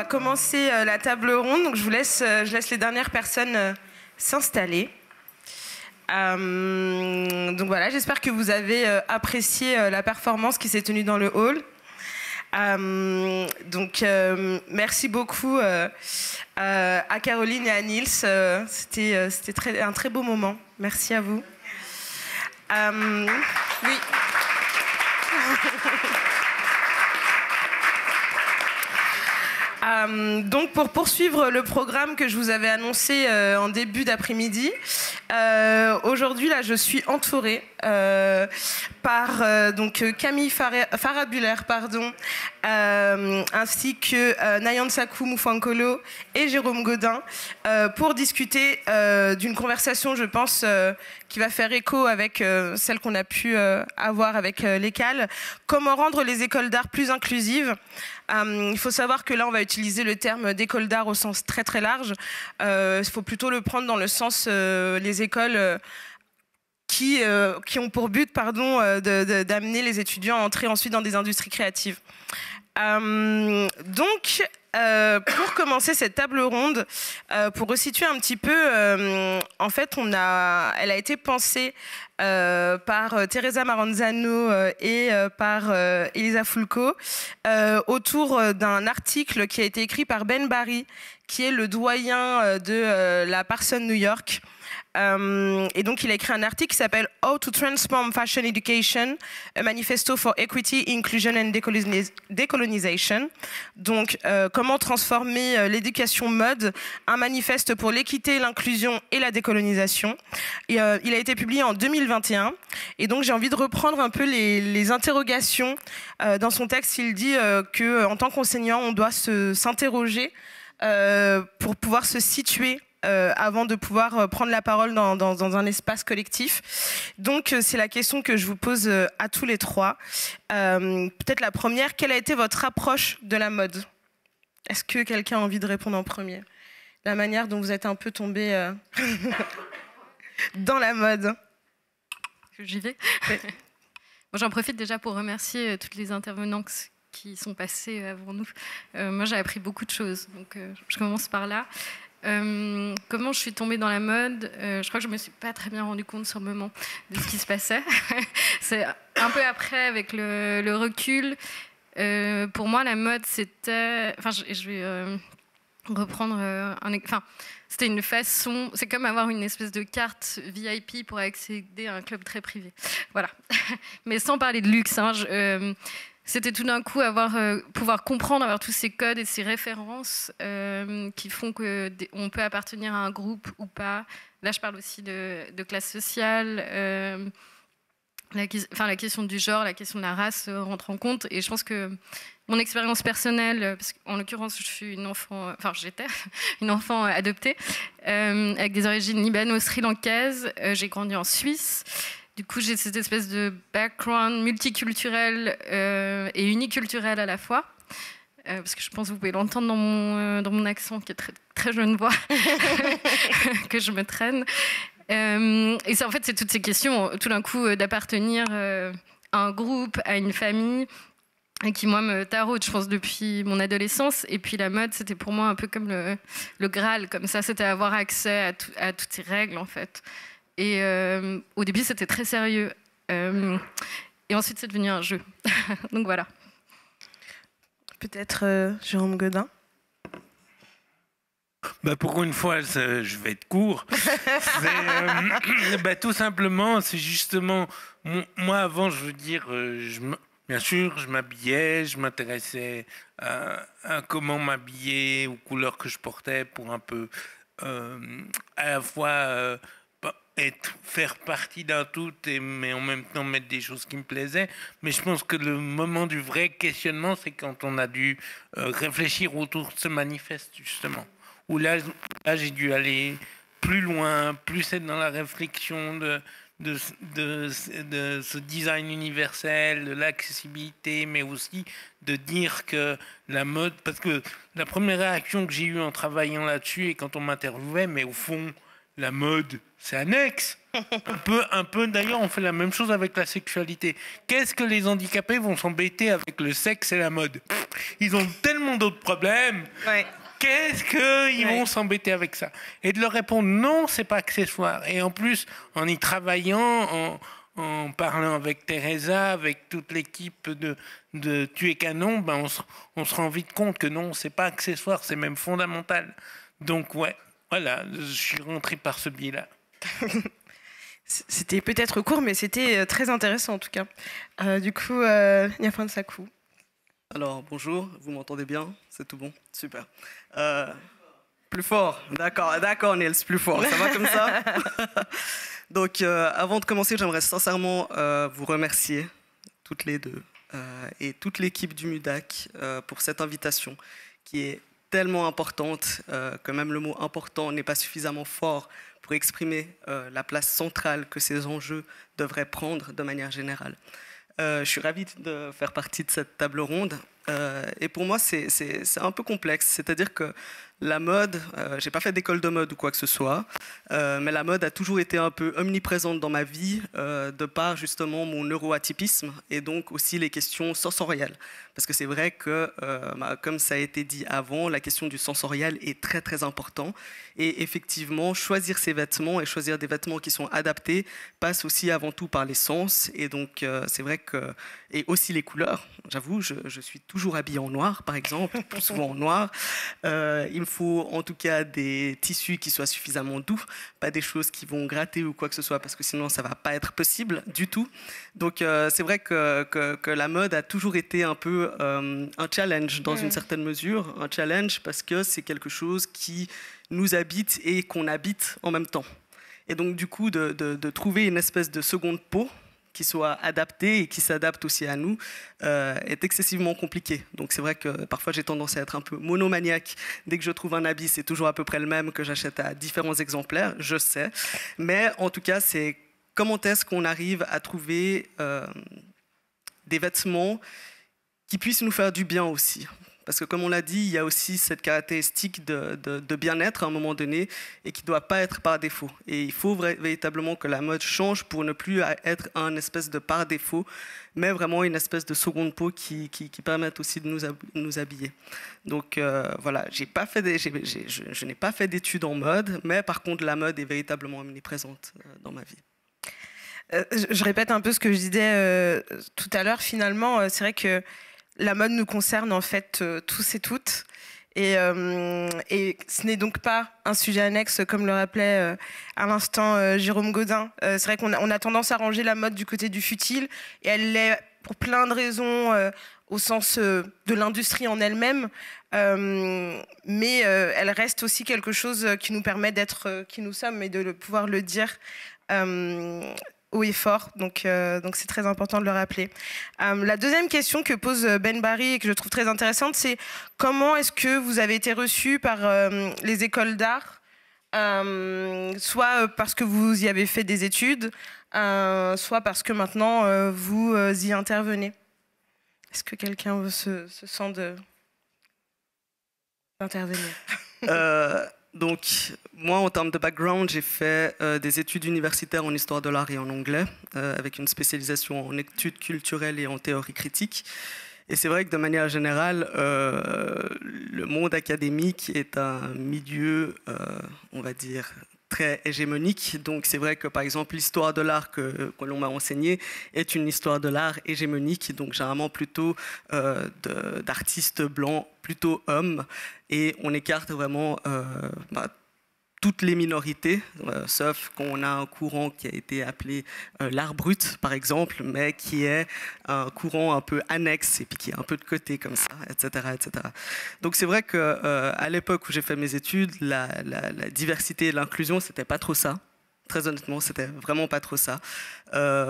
commencer la table ronde. Donc je laisse les dernières personnes s'installer. Donc voilà, j'espère que vous avez apprécié la performance qui s'est tenue dans le hall. Donc merci beaucoup à Caroline et à Nils. C'était un très beau moment. Merci à vous. Oui. Donc pour poursuivre le programme que je vous avais annoncé en début d'après-midi, aujourd'hui là je suis entourée par donc Camille Farabuller ainsi que Nayan Sakou Moufankolo et Jérôme Godin pour discuter d'une conversation, je pense, qui va faire écho avec celle qu'on a pu avoir avec l'ECAL. Comment rendre les écoles d'art plus inclusives? Il faut savoir que là, on va utiliser le terme d'école d'art au sens très très large. Il faut plutôt le prendre dans le sens les écoles qui ont pour but d'amener les étudiants à entrer ensuite dans des industries créatives. Donc, pour commencer cette table ronde, pour resituer un petit peu, en fait, elle a été pensée par Teresa Maranzano et par Elisa Fulco autour d'un article qui a été écrit par Ben Barry, qui est le doyen de la Parsons New York. Et donc, il a écrit un article qui s'appelle « How to Transform Fashion Education, a Manifesto for Equity, Inclusion and Decolonization ». Donc, comment transformer l'éducation mode, un manifeste pour l'équité, l'inclusion et la décolonisation. Et, il a été publié en 2021. Et donc, j'ai envie de reprendre un peu les interrogations. Dans son texte, il dit qu'en tant qu'enseignant, on doit s'interroger pour pouvoir se situer avant de pouvoir prendre la parole dans un espace collectif. Donc, c'est la question que je vous pose à tous les trois. Peut-être la première, quelle a été votre approche de la mode? Est-ce que quelqu'un a envie de répondre en premier? La manière dont vous êtes un peu tombé dans la mode. J'y vais. Oui. Bon, j'en profite déjà pour remercier toutes les intervenantes qui sont passées avant nous. Moi, j'ai appris beaucoup de choses, donc je commence par là. Comment je suis tombée dans la mode? Je crois que je me suis pas très bien rendu compte sur le moment de ce qui se passait. C'est un peu après, avec le recul. Pour moi, la mode, c'était... Enfin, je vais reprendre c'était une façon... C'est comme avoir une espèce de carte VIP pour accéder à un club très privé. Voilà. Mais sans parler de luxe, hein, c'était tout d'un coup pouvoir comprendre, avoir tous ces codes et ces références qui font qu'on peut appartenir à un groupe ou pas. Là, je parle aussi de classe sociale. La question du genre, la question de la race rentre en compte. Et je pense que mon expérience personnelle, parce qu'en l'occurrence, j'étais une enfant adoptée, avec des origines libano-sri-lankaises. J'ai grandi en Suisse. Du coup, j'ai cette espèce de background multiculturel et uniculturel à la fois. Parce que je pense que vous pouvez l'entendre dans mon accent, qui est très, très jeune voix, que je me traîne. Et ça, en fait, c'est toutes ces questions, tout d'un coup, d'appartenir à un groupe, à une famille, et qui, moi, me taraude, je pense, depuis mon adolescence. Et puis la mode, c'était pour moi un peu comme le Graal, comme ça, c'était avoir accès à toutes ces règles, en fait. Et au début, c'était très sérieux. Et ensuite, c'est devenu un jeu. Donc voilà. Peut-être Jérôme Godin. Pour une fois, je vais être court. Tout simplement, c'est justement... Moi, avant, je veux dire, bien sûr, je m'habillais, je m'intéressais à comment m'habiller, aux couleurs que je portais pour un peu, à la fois... faire partie d'un tout, mais en même temps mettre des choses qui me plaisaient. Mais je pense que le moment du vrai questionnement, c'est quand on a dû réfléchir autour de ce manifeste, justement. Où là j'ai dû aller plus loin, plus être dans la réflexion de ce design universel, de l'accessibilité, mais aussi de dire que la mode... Parce que la première réaction que j'ai eue en travaillant là-dessus, et quand on m'interviewait, mais au fond... la mode, c'est annexe. Un peu d'ailleurs, on fait la même chose avec la sexualité. Qu'est-ce que les handicapés vont s'embêter avec le sexe et la mode? Ils ont tellement d'autres problèmes. Ouais. Qu'est-ce qu'ils vont s'embêter avec ça? Et de leur répondre non, c'est pas accessoire. Et en plus, en y travaillant, en parlant avec Teresa, avec toute l'équipe de Tu es canon, ben on se rend vite compte que non, c'est pas accessoire, c'est même fondamental. Donc ouais, voilà, je suis rentré par ce biais-là. C'était peut-être court, mais c'était très intéressant en tout cas. Du coup, Niafin Sakou. Alors, bonjour, vous m'entendez bien? C'est tout bon? Super. Plus fort, d'accord Niels, plus fort, ça va comme ça? Donc, avant de commencer, j'aimerais sincèrement vous remercier, toutes les deux, et toute l'équipe du MUDAC pour cette invitation qui est tellement importante que même le mot important n'est pas suffisamment fort pour exprimer la place centrale que ces enjeux devraient prendre de manière générale. Je suis ravi de faire partie de cette table ronde. Et pour moi, c'est un peu complexe. C'est-à-dire que la mode, j'ai pas fait d'école de mode ou quoi que ce soit, mais la mode a toujours été un peu omniprésente dans ma vie, de par justement mon neuroatypisme et donc aussi les questions sensorielles. Parce que c'est vrai que, comme ça a été dit avant, la question du sensoriel est très très important. Et effectivement, choisir ses vêtements et choisir des vêtements qui sont adaptés passe aussi avant tout par les sens. Et donc, c'est vrai que... Et aussi les couleurs. J'avoue, je suis toujours habillée en noir, par exemple, plus souvent en noir. Il me faut en tout cas des tissus qui soient suffisamment doux, pas des choses qui vont gratter ou quoi que ce soit, parce que sinon ça va pas être possible du tout. Donc c'est vrai que la mode a toujours été un peu un challenge dans une certaine mesure, un challenge parce que c'est quelque chose qui nous habite et qu'on habite en même temps. Et donc du coup de trouver une espèce de seconde peau qui soit adapté et qui s'adapte aussi à nous, est excessivement compliqué. Donc c'est vrai que parfois j'ai tendance à être un peu monomaniaque. Dès que je trouve un habit, c'est toujours à peu près le même que j'achète à différents exemplaires, je sais. Mais en tout cas, c'est comment est-ce qu'on arrive à trouver des vêtements qui puissent nous faire du bien aussi. Parce que comme on l'a dit, il y a aussi cette caractéristique de bien-être à un moment donné et qui ne doit pas être par défaut. Et il faut véritablement que la mode change pour ne plus être un espèce de par défaut, mais vraiment une espèce de seconde peau qui permette aussi de nous habiller. Donc voilà, je n'ai pas fait d'études en mode, mais par contre la mode est véritablement omniprésente dans ma vie. Je répète un peu ce que je disais tout à l'heure. Finalement, c'est vrai que la mode nous concerne en fait tous et toutes. Et ce n'est donc pas un sujet annexe, comme le rappelait à l'instant Jérôme Gaudin. C'est vrai qu'on a tendance à ranger la mode du côté du futile, et elle l'est pour plein de raisons au sens de l'industrie en elle-même. Mais elle reste aussi quelque chose qui nous permet d'être qui nous sommes et de pouvoir le dire haut et fort, donc c'est très important de le rappeler. La deuxième question que pose Ben Barry et que je trouve très intéressante, c'est comment est-ce que vous avez été reçu par les écoles d'art, soit parce que vous y avez fait des études, soit parce que maintenant vous y intervenez. Est-ce que quelqu'un se sent d'intervenir? Donc, moi, en termes de background, j'ai fait des études universitaires en histoire de l'art et en anglais, avec une spécialisation en études culturelles et en théorie critique. Et c'est vrai que de manière générale, le monde académique est un milieu, on va dire, très hégémonique. Donc c'est vrai que par exemple l'histoire de l'art que l'on m'a enseignée est une histoire de l'art hégémonique, donc généralement plutôt d'artistes blancs, plutôt hommes, et on écarte vraiment toutes les minorités, sauf qu'on a un courant qui a été appelé l'art brut, par exemple, mais qui est un courant un peu annexe et puis qui est un peu de côté comme ça, etc. etc. Donc c'est vrai qu'à l'époque où j'ai fait mes études, la diversité et l'inclusion, c'était pas trop ça. Très honnêtement, c'était vraiment pas trop ça.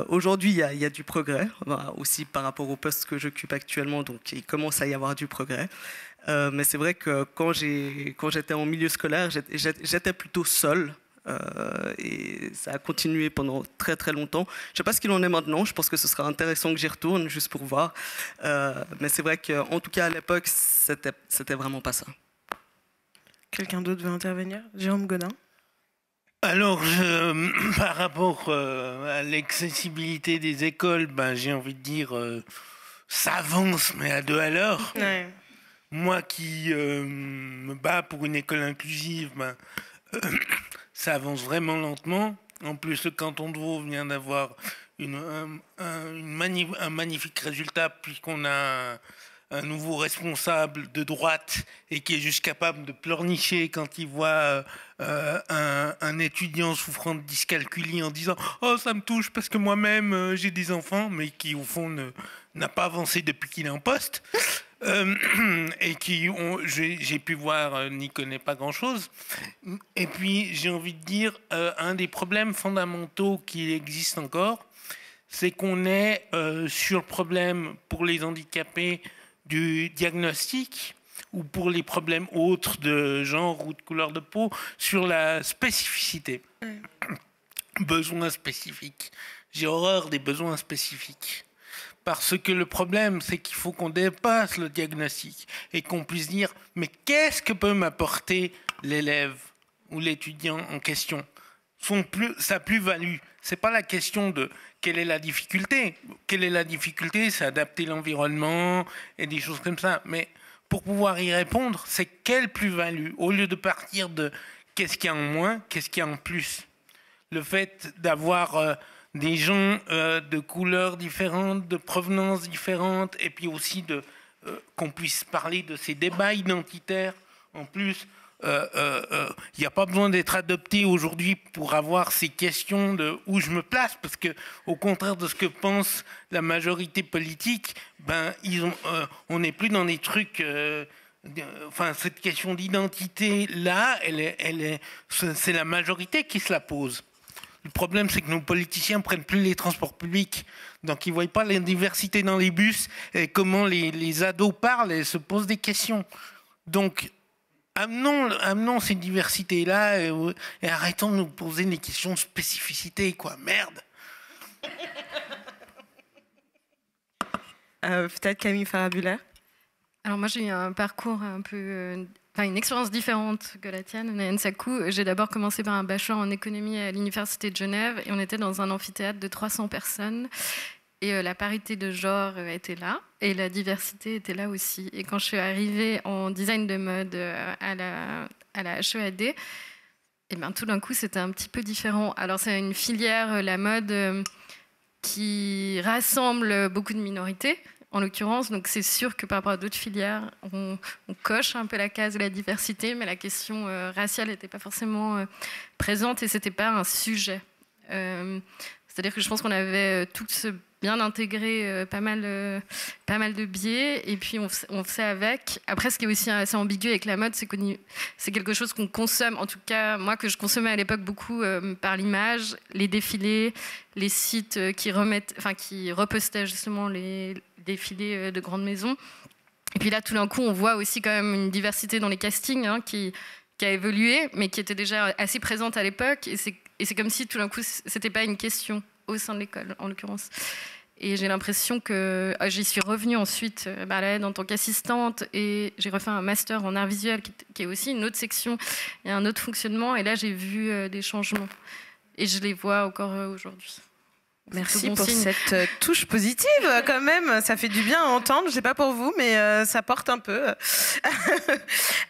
Aujourd'hui, il y a du progrès, aussi par rapport au poste que j'occupe actuellement, donc il commence à y avoir du progrès. Mais c'est vrai que quand j'étais en milieu scolaire, j'étais plutôt seul. Et ça a continué pendant très très longtemps. Je ne sais pas ce qu'il en est maintenant, je pense que ce sera intéressant que j'y retourne juste pour voir. Mais c'est vrai qu'en tout cas à l'époque, c'était vraiment pas ça. Quelqu'un d'autre veut intervenir? Jérôme Gaudin? Alors, par rapport à l'accessibilité des écoles, j'ai envie de dire, ça avance, mais à 2 à l'heure. Ouais. Moi qui me bats pour une école inclusive, ça avance vraiment lentement. En plus, le canton de Vaud vient d'avoir un magnifique résultat, puisqu'on a un nouveau responsable de droite et qui est juste capable de pleurnicher quand il voit un étudiant souffrant de dyscalculie en disant « Oh, ça me touche parce que moi-même j'ai des enfants », mais qui au fond n'a pas avancé depuis qu'il est en poste. Et qui j'ai pu voir n'y connaît pas grand-chose. Et puis j'ai envie de dire un des problèmes fondamentaux qui existent encore, c'est qu'on est sur le problème pour les handicapés du diagnostic ou pour les problèmes autres de genre ou de couleur de peau sur la spécificité. Besoins spécifiques. J'ai horreur des besoins spécifiques. Parce que le problème, c'est qu'il faut qu'on dépasse le diagnostic et qu'on puisse dire « Mais qu'est-ce que peut m'apporter l'élève ou l'étudiant en question ?» Sa plus-value. C'est pas la question de quelle est la difficulté. Quelle est la difficulté, c'est adapter l'environnement et des choses comme ça. Mais pour pouvoir y répondre, c'est quelle plus-value. Au lieu de partir de qu'est-ce qu'il y a en moins, qu'est-ce qu'il y a en plus. Le fait d'avoir des gens de couleurs différentes, de provenances différentes, et puis aussi qu'on puisse parler de ces débats identitaires. En plus, il n'y a pas besoin d'être adopté aujourd'hui pour avoir ces questions de où je me place, parce que au contraire de ce que pense la majorité politique, on n'est plus dans des trucs. Cette question d'identité là, c'est la majorité qui se la pose. Le problème, c'est que nos politiciens ne prennent plus les transports publics. Donc, ils ne voient pas la diversité dans les bus et comment les ados parlent et se posent des questions. Donc, amenons cette diversité-là et arrêtons de nous poser des questions de spécificité, quoi. Merde. Peut-être Camille Farabulaire. Alors moi, j'ai eu un parcours un peu... une expérience différente que la tienne, Nayan Sakou. J'ai d'abord commencé par un bachelor en économie à l'Université de Genève et on était dans un amphithéâtre de 300 personnes et la parité de genre était là et la diversité était là aussi. Et quand je suis arrivée en design de mode à la HEAD, et tout d'un coup, c'était un petit peu différent. Alors c'est une filière, la mode, qui rassemble beaucoup de minorités, en l'occurrence, donc c'est sûr que par rapport à d'autres filières, on coche un peu la case de la diversité, mais la question raciale n'était pas forcément présente et c'était pas un sujet. C'est-à-dire que je pense qu'on avait tous bien intégré pas mal de biais et puis on faisait avec. Après, ce qui est aussi assez ambigu avec la mode, c'est que c'est quelque chose qu'on consomme. En tout cas, moi, que je consommais à l'époque beaucoup par l'image, les défilés, les sites qui repostaient justement les défilés de grandes maisons. Et puis là, tout d'un coup, on voit aussi quand même une diversité dans les castings qui a évolué, mais qui était déjà assez présente à l'époque. Et c'est comme si tout d'un coup, c'était pas une question au sein de l'école, en l'occurrence. Et j'ai l'impression que j'y suis revenue ensuite à l'aide en tant qu'assistante et j'ai refait un master en art visuel qui est aussi une autre section et un autre fonctionnement. Et là, j'ai vu des changements et je les vois encore aujourd'hui. Merci pour cette touche positive quand même, ça fait du bien à entendre, je ne sais pas pour vous, mais ça porte un peu.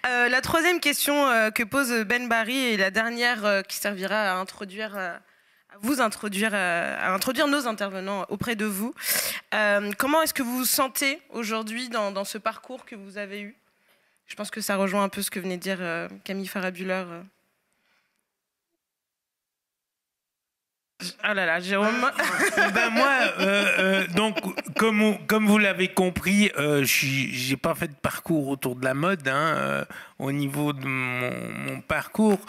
La troisième question que pose Ben Barry et la dernière qui servira à introduire nos intervenants auprès de vous. Comment est-ce que vous vous sentez aujourd'hui dans ce parcours que vous avez eu ? Je pense que ça rejoint un peu ce que venait de dire Camille Farabulaire. Ah là là, Jérôme. Donc, comme vous l'avez compris, j'ai pas fait de parcours autour de la mode au niveau de mon parcours.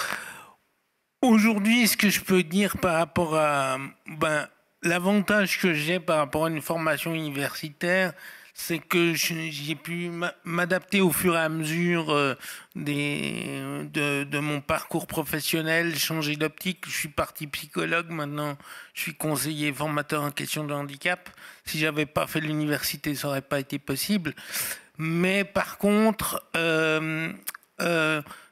Aujourd'hui, ce que je peux dire par rapport à l'avantage que j'ai par rapport à une formation universitaire, c'est que j'ai pu m'adapter au fur et à mesure de mon parcours professionnel, changer d'optique. Je suis parti psychologue, maintenant je suis conseiller formateur en question de handicap. Si j'avais pas fait l'université, ça aurait pas été possible. Mais par contre,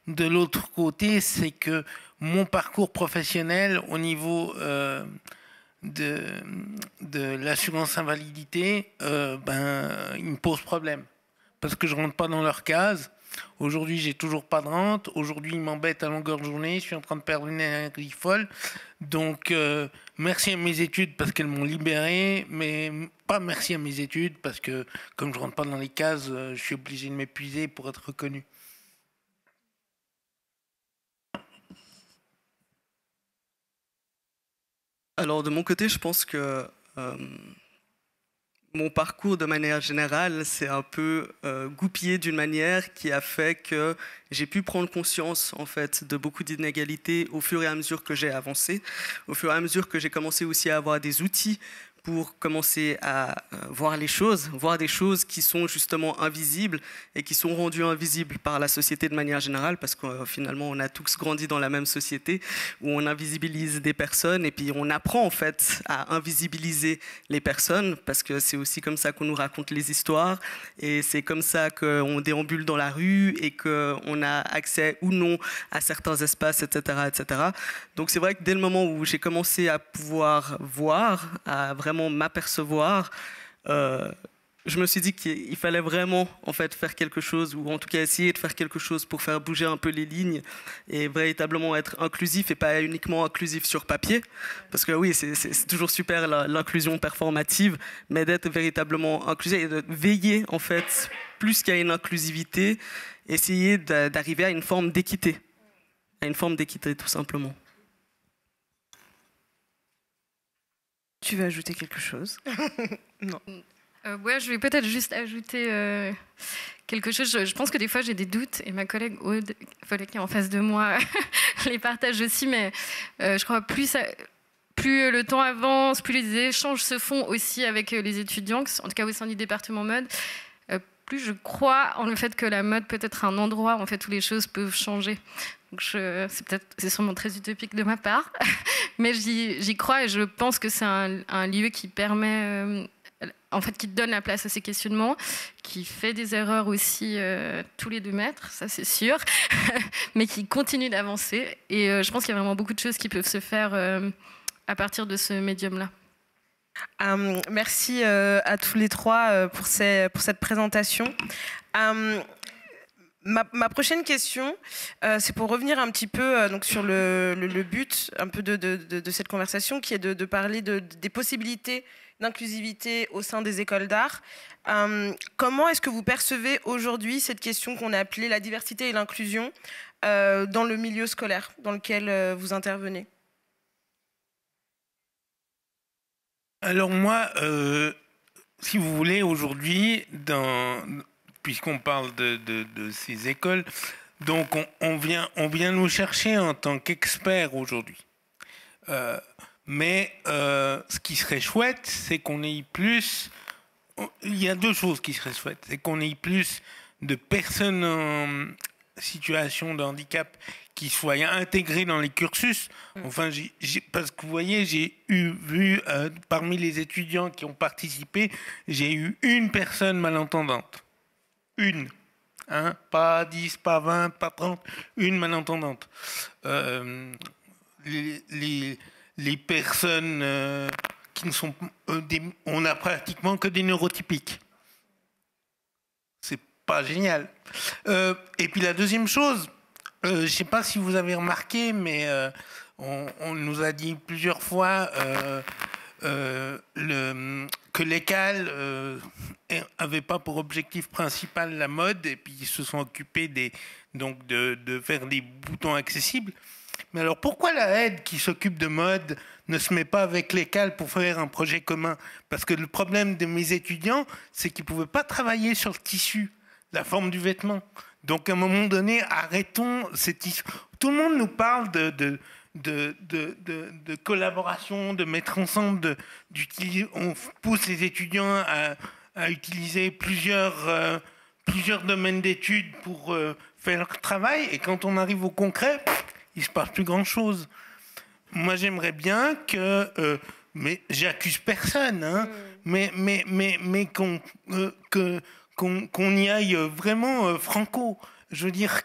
de l'autre côté, c'est que mon parcours professionnel au niveau de l'assurance invalidité, il me pose problème. Parce que je rentre pas dans leur case. Aujourd'hui, j'ai toujours pas de rente. Aujourd'hui, ils m'embêtent à longueur de journée. Je suis en train de perdre une énergie folle. Donc, merci à mes études parce qu'elles m'ont libéré, mais pas merci à mes études parce que, comme je rentre pas dans les cases, je suis obligé de m'épuiser pour être reconnu. Alors, de mon côté, je pense que mon parcours, de manière générale, c'est un peu goupillé d'une manière qui a fait que j'ai pu prendre conscience, en fait, de beaucoup d'inégalités au fur et à mesure que j'ai avancé, au fur et à mesure que j'ai commencé aussi à avoir des outils pour commencer à voir les choses, voir des choses qui sont justement invisibles et qui sont rendues invisibles par la société de manière générale, parce que finalement on a tous grandi dans la même société où on invisibilise des personnes et puis on apprend en fait à invisibiliser les personnes, parce que c'est aussi comme ça qu'on nous raconte les histoires et c'est comme ça qu'on déambule dans la rue et qu'on a accès ou non à certains espaces, etc., etc. Donc c'est vrai que dès le moment où j'ai commencé à pouvoir voir, à vraiment m'apercevoir, je me suis dit qu'il fallait vraiment en fait faire quelque chose, ou en tout cas essayer de faire quelque chose pour faire bouger un peu les lignes et véritablement être inclusif et pas uniquement inclusif sur papier, parce que oui, c'est toujours super l'inclusion performative, mais d'être véritablement inclusif et de veiller en fait plus qu'à une inclusivité, essayer d'arriver à une forme d'équité, tout simplement. Tu veux ajouter quelque chose? Non. Ouais, je vais peut-être juste ajouter quelque chose. Je pense que des fois j'ai des doutes et ma collègue Aude, qui est en face de moi, les partage aussi, mais je crois plus le temps avance, plus les échanges se font aussi avec les étudiants, en tout cas au sein du département mode, plus je crois en le fait que la mode peut être un endroit en fait, où les choses peuvent changer. C'est sûrement très utopique de ma part, mais j'y crois et je pense que c'est un lieu qui permet, en fait, qui donne la place à ces questionnements, qui fait des erreurs aussi tous les 2 mètres, ça c'est sûr, mais qui continue d'avancer. Et je pense qu'il y a vraiment beaucoup de choses qui peuvent se faire à partir de ce médium-là. Merci à tous les 3 pour cette présentation. Ma prochaine question, c'est pour revenir un petit peu donc sur le but un peu de cette conversation, qui est de parler des possibilités d'inclusivité au sein des écoles d'art. Comment est-ce que vous percevez aujourd'hui cette question qu'on a appelée la diversité et l'inclusion dans le milieu scolaire dans lequel vous intervenez? Alors moi, si vous voulez, aujourd'hui, puisqu'on parle de ces écoles, donc on vient nous chercher en tant qu'experts aujourd'hui. Mais ce qui serait chouette, c'est qu'on ait plus... Il y a 2 choses qui seraient chouettes. C'est qu'on ait plus de personnes en situation de handicap qui soient intégrées dans les cursus. Enfin, parce que vous voyez, j'ai vu parmi les étudiants qui ont participé, j'ai eu une personne malentendante. Une. Hein, pas 10, pas 20, pas 30, une malentendante. Les personnes qui ne sont... on a pratiquement que des neurotypiques. C'est pas génial. Et puis la deuxième chose, je ne sais pas si vous avez remarqué, mais on nous a dit plusieurs fois que l'ECAL n'avait pas pour objectif principal la mode, et puis ils se sont occupés de faire des boutons accessibles. Mais alors pourquoi la aide qui s'occupe de mode ne se met pas avec l'ECAL pour faire un projet commun? Parce que le problème de mes étudiants, c'est qu'ils ne pouvaient pas travailler sur le tissu, la forme du vêtement. Donc à un moment donné, arrêtons ces tissus. Tout le monde nous parle de collaboration, de mettre ensemble, on pousse les étudiants à utiliser plusieurs domaines d'études pour faire leur travail. Et quand on arrive au concret, il ne se passe plus grand-chose. Moi, j'aimerais bien mais j'accuse personne, hein, mais qu'on y aille vraiment franco. Je veux dire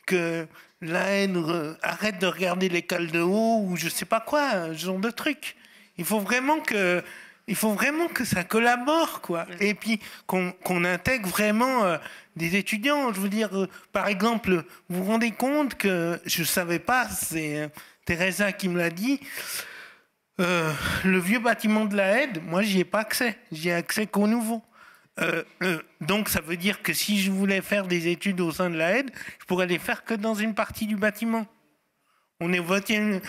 que la haine arrête de regarder l'école de haut ou je sais pas quoi, ce genre de truc. Il faut vraiment que ça collabore, quoi. Et puis qu'on intègre vraiment des étudiants. Je veux dire, par exemple, vous vous rendez compte que je savais pas, c'est Teresa qui me l'a dit. Le vieux bâtiment de la Aide, moi, j'y ai pas accès. J'y ai accès qu'au nouveau. Donc, ça veut dire que si je voulais faire des études au sein de la Aide, je pourrais les faire que dans une partie du bâtiment. On est au XXIe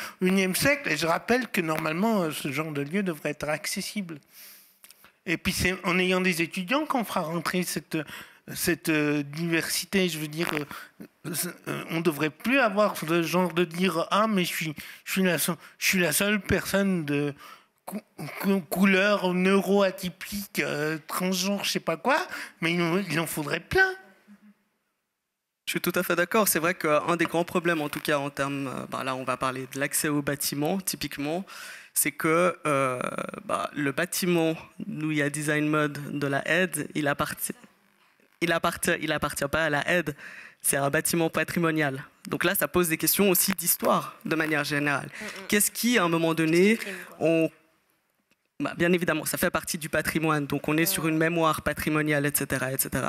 siècle et je rappelle que normalement, ce genre de lieu devrait être accessible. Et puis, c'est en ayant des étudiants qu'on fera rentrer cette diversité. Je veux dire, on ne devrait plus avoir ce genre de dire « Ah, mais je suis la seule personne de couleur neuroatypique, transgenre, je sais pas quoi, mais il en faudrait plein. » Je suis tout à fait d'accord. C'est vrai qu'un des grands problèmes, en tout cas en termes, là on va parler de l'accès au bâtiment, typiquement, c'est que le bâtiment, nous il y a Design Mode de la Aide, il appartient pas à la Aide, c'est un bâtiment patrimonial. Donc là, ça pose des questions aussi d'histoire, de manière générale. Qu'est-ce qui, à un moment donné, bien évidemment, ça fait partie du patrimoine, donc on est sur une mémoire patrimoniale, etc., etc.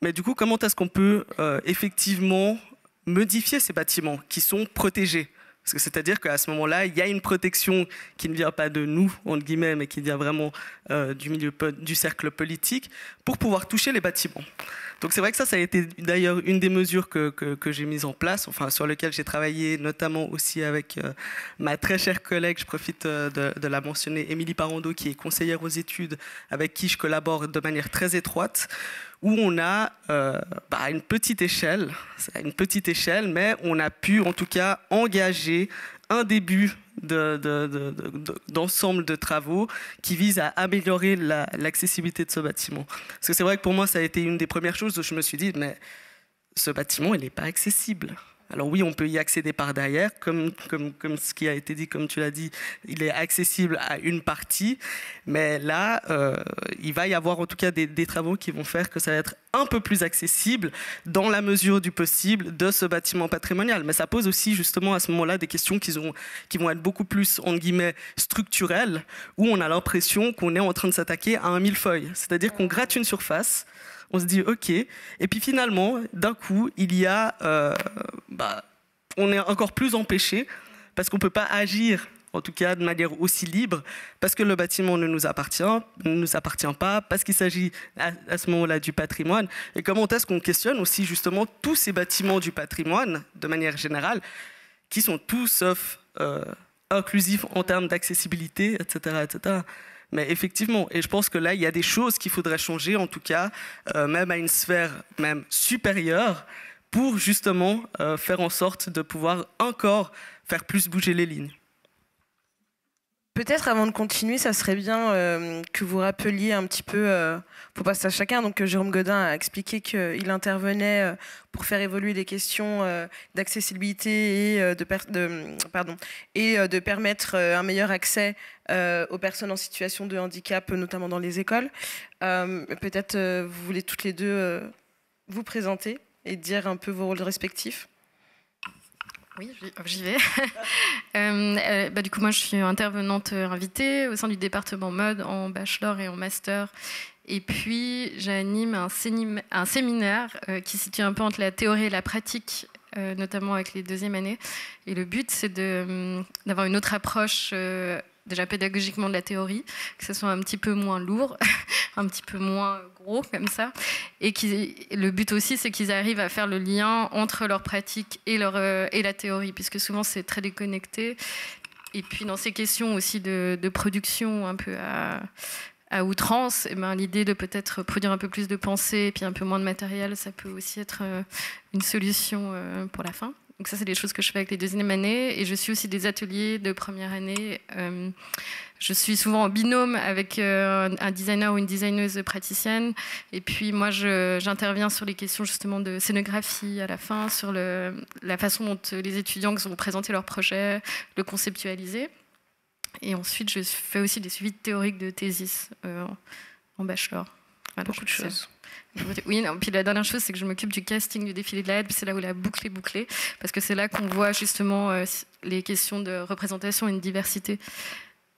Mais du coup, comment est-ce qu'on peut effectivement modifier ces bâtiments qui sont protégés? Parce que c'est-à-dire qu'à ce moment-là, il y a une protection qui ne vient pas de nous, entre guillemets, mais qui vient vraiment du cercle politique, pour pouvoir toucher les bâtiments. Donc c'est vrai que ça a été d'ailleurs une des mesures que j'ai mises en place, enfin sur lesquelles j'ai travaillé notamment aussi avec ma très chère collègue, je profite de la mentionner, Émilie Parando, qui est conseillère aux études, avec qui je collabore de manière très étroite, où on a une petite échelle, mais on a pu en tout cas engager un début d'ensemble de travaux qui visent à améliorer l'accessibilité de ce bâtiment. Parce que c'est vrai que pour moi, ça a été une des premières choses où je me suis dit, mais ce bâtiment, il n'est pas accessible. Alors oui, on peut y accéder par derrière, comme ce qui a été dit, comme tu l'as dit, il est accessible à une partie, mais là, il va y avoir en tout cas des travaux qui vont faire que ça va être un peu plus accessible dans la mesure du possible de ce bâtiment patrimonial. Mais ça pose aussi justement à ce moment-là des questions qui vont être beaucoup plus, entre guillemets, structurelles, où on a l'impression qu'on est en train de s'attaquer à un millefeuille. C'est-à-dire qu'on gratte une surface, on se dit ok, et puis finalement, d'un coup, il y a, on est encore plus empêché parce qu'on ne peut pas agir, en tout cas de manière aussi libre, parce que le bâtiment ne nous appartient pas, parce qu'il s'agit à ce moment-là du patrimoine. Et comment est-ce qu'on questionne aussi justement tous ces bâtiments du patrimoine, de manière générale, qui sont tous sauf inclusifs en termes d'accessibilité, etc., etc. Mais effectivement, et je pense que là, il y a des choses qu'il faudrait changer, en tout cas, même à une sphère même supérieure, pour justement faire en sorte de pouvoir encore faire plus bouger les lignes. Peut-être avant de continuer, ça serait bien que vous rappeliez un petit peu, faut passer à chacun, donc Jérôme Godin a expliqué qu'il intervenait pour faire évoluer les questions d'accessibilité et de permettre un meilleur accès aux personnes en situation de handicap, notamment dans les écoles. Peut-être vous voulez toutes les deux vous présenter et dire un peu vos rôles respectifs. Oui, j'y vais. Du coup, moi, je suis intervenante invitée au sein du département mode en bachelor et en master. Et puis, j'anime un séminaire qui se situe un peu entre la théorie et la pratique, notamment avec les deuxièmes années. Et le but, c'est d'avoir une autre approche, déjà pédagogiquement de la théorie, que ce soit un petit peu moins lourd, un petit peu moins gros comme ça. Et le but aussi, c'est qu'ils arrivent à faire le lien entre leur pratique et la théorie, puisque souvent c'est très déconnecté. Et puis dans ces questions aussi de production un peu à outrance, l'idée de peut-être produire un peu plus de pensée et puis un peu moins de matériel, ça peut aussi être une solution pour la fin. Donc ça, c'est des choses que je fais avec les deuxièmes années. Et je suis aussi des ateliers de première année. Je suis souvent en binôme avec un designer ou une designeuse praticienne. Et puis moi, j'interviens sur les questions justement de scénographie à la fin, sur la façon dont les étudiants vont présenter leur projet, le conceptualiser. Et ensuite, je fais aussi des suivis théoriques de thésis en bachelor. Voilà, beaucoup de choses. Oui, non, puis la dernière chose, c'est que je m'occupe du casting du défilé de la Aide, c'est là où la boucle est bouclée, parce que c'est là qu'on voit justement les questions de représentation et de diversité,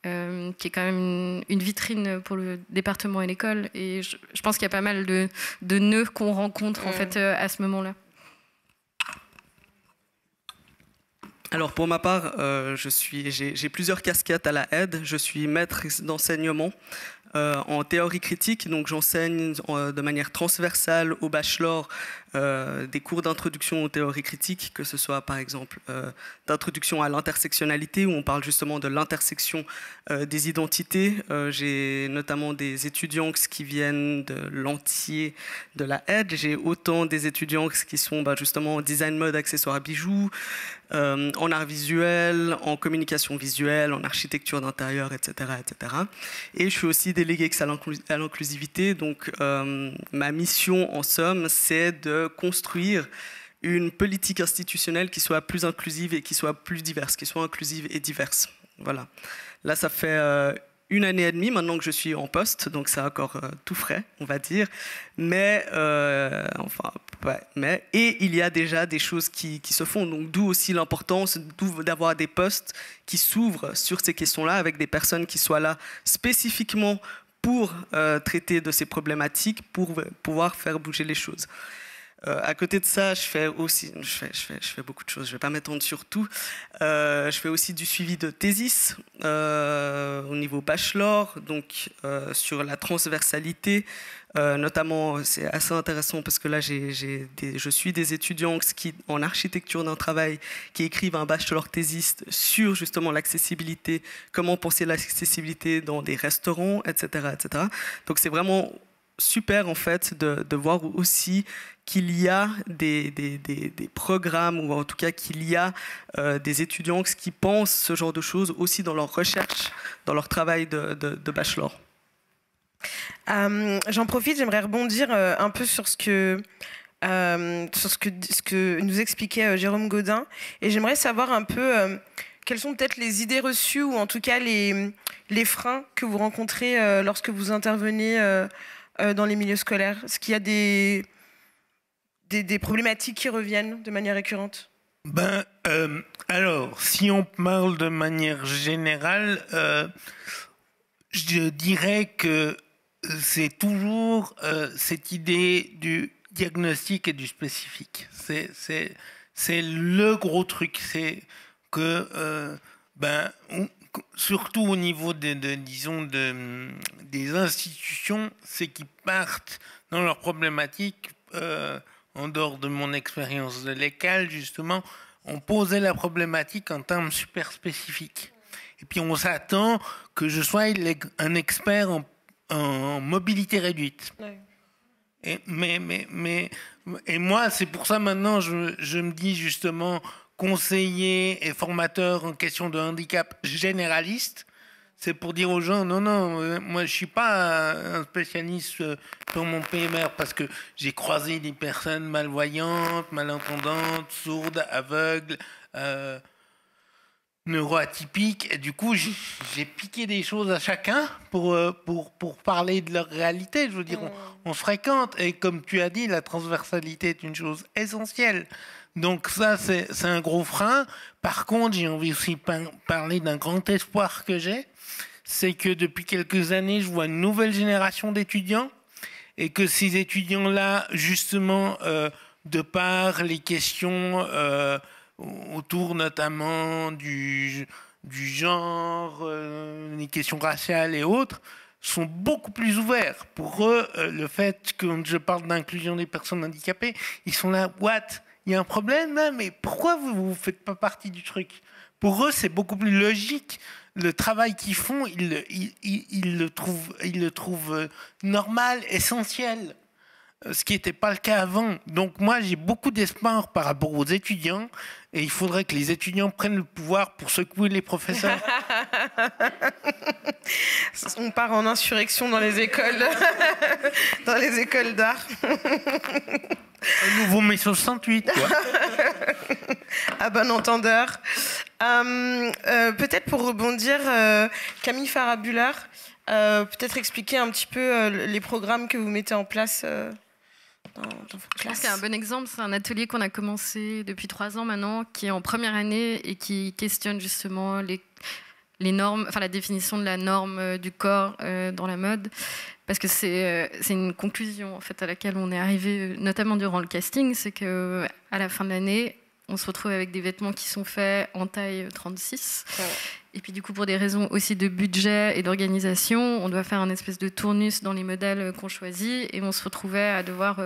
qui est quand même une vitrine pour le département et l'école. Et je pense qu'il y a pas mal de nœuds qu'on rencontre en fait à ce moment-là. Alors pour ma part, j'ai plusieurs casquettes à la Aide. Je suis maître d'enseignement en théorie critique, donc j'enseigne de manière transversale au bachelor des cours d'introduction aux théories critiques, que ce soit par exemple d'introduction à l'intersectionnalité, où on parle justement de l'intersection des identités. J'ai notamment des étudiants qui viennent de l'entier de la Aide. J'ai autant des étudiants qui sont justement en design mode, accessoires à bijoux, en art visuel, en communication visuelle, en architecture d'intérieur, etc., etc. Et je suis aussi délégué à l'inclusivité, donc ma mission en somme, c'est de construire une politique institutionnelle qui soit plus inclusive et qui soit plus diverse, qui soit inclusive et diverse. Voilà. Là, ça fait 1 année et demie maintenant que je suis en poste, donc c'est encore tout frais, on va dire. Mais, et il y a déjà des choses qui se font, donc d'où aussi l'importance d'avoir des postes qui s'ouvrent sur ces questions-là, avec des personnes qui soient là spécifiquement pour traiter de ces problématiques, pour pouvoir faire bouger les choses. À côté de ça, je fais beaucoup de choses, je ne vais pas m'étendre sur tout. Je fais aussi du suivi de thesis au niveau bachelor, donc sur la transversalité. Notamment, c'est assez intéressant parce que là, je suis des étudiants en architecture d'un travail qui écrivent un bachelor thésiste sur justement l'accessibilité, comment penser l'accessibilité dans des restaurants, etc., etc. Donc c'est vraiment super en fait de voir aussi qu'il y a des programmes, ou en tout cas qu'il y a des étudiants qui pensent ce genre de choses aussi dans leur recherche, dans leur travail de bachelor. J'en profite, j'aimerais rebondir un peu sur ce que nous expliquait Jérôme Gaudin, et j'aimerais savoir un peu quelles sont peut-être les idées reçues, ou en tout cas les freins que vous rencontrez lorsque vous intervenez dans les milieux scolaires. Est-ce qu'il y a des problématiques qui reviennent de manière récurrente? Alors, si on parle de manière générale, je dirais que c'est toujours cette idée du diagnostic et du spécifique. C'est le gros truc. C'est que, surtout au niveau disons des institutions, c'est qu'ils partent dans leurs problématiques. En dehors de mon expérience de l'école, justement, on posait la problématique en termes super spécifiques. Et puis on s'attend que je sois un expert en mobilité réduite. Ouais. Et moi, c'est pour ça maintenant, je me dis justement conseiller et formateur en question de handicap généraliste. C'est pour dire aux gens, non, moi je suis pas un spécialiste pour mon PMR parce que j'ai croisé des personnes malvoyantes, malentendantes, sourdes, aveugles, neuroatypiques. Et du coup, j'ai piqué des choses à chacun pour parler de leur réalité. Je veux dire, on se fréquente. Et comme tu as dit, la transversalité est une chose essentielle. Donc ça, c'est un gros frein. Par contre, j'ai envie aussi de parler d'un grand espoir que j'ai. C'est que depuis quelques années, je vois une nouvelle génération d'étudiants et que ces étudiants-là, justement, de par les questions autour notamment du genre, les questions raciales et autres, sont beaucoup plus ouverts. Pour eux, le fait que je parle d'inclusion des personnes handicapées, ils sont là, what? Il y a un problème là, mais pourquoi vous ne faites pas partie du truc? Pour eux, c'est beaucoup plus logique. Le travail qu'ils font, ils le trouvent normal, essentiel, ce qui n'était pas le cas avant. Donc moi, j'ai beaucoup d'espoir par rapport aux étudiants, et il faudrait que les étudiants prennent le pouvoir pour secouer les professeurs. On part en insurrection dans les écoles, dans les écoles d'art. Un nouveau mai 68, quoi. À bon entendeur. Peut-être pour rebondir, Camille Farah-Buller, peut-être expliquer un petit peu les programmes que vous mettez en place. votre Je pense classe? qu'un bon exemple, c'est un atelier qu'on a commencé depuis 3 ans maintenant, qui est en première année et qui questionne justement les normes, enfin la définition de la norme du corps dans la mode, parce que c'est une conclusion en fait à laquelle on est arrivé, notamment durant le casting, c'est que à la fin de l'année, on se retrouve avec des vêtements qui sont faits en taille 36. Ouais. Et puis du coup, pour des raisons aussi de budget et d'organisation, on doit faire un espèce de tournus dans les modèles qu'on choisit, et on se retrouvait à devoir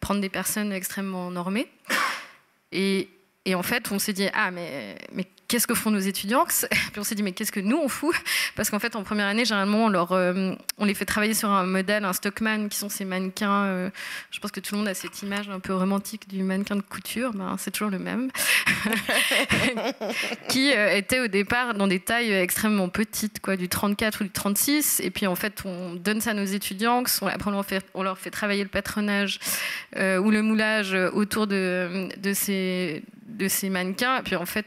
prendre des personnes extrêmement normées. Et en fait, on s'est dit, ah, mais qu'est-ce que font nos étudiants? Puis on s'est dit, mais qu'est-ce que nous, on fout? Parce qu'en fait, en première année, généralement, on les fait travailler sur un modèle, un stockman, qui sont ces mannequins. Je pense que tout le monde a cette image un peu romantique du mannequin de couture. Ben, c'est toujours le même. Qui était au départ dans des tailles extrêmement petites, quoi, du 34 ou du 36. Et puis, en fait, on donne ça à nos étudiants. Après, on leur fait travailler le patronage ou le moulage autour de ces mannequins. Et puis, en fait,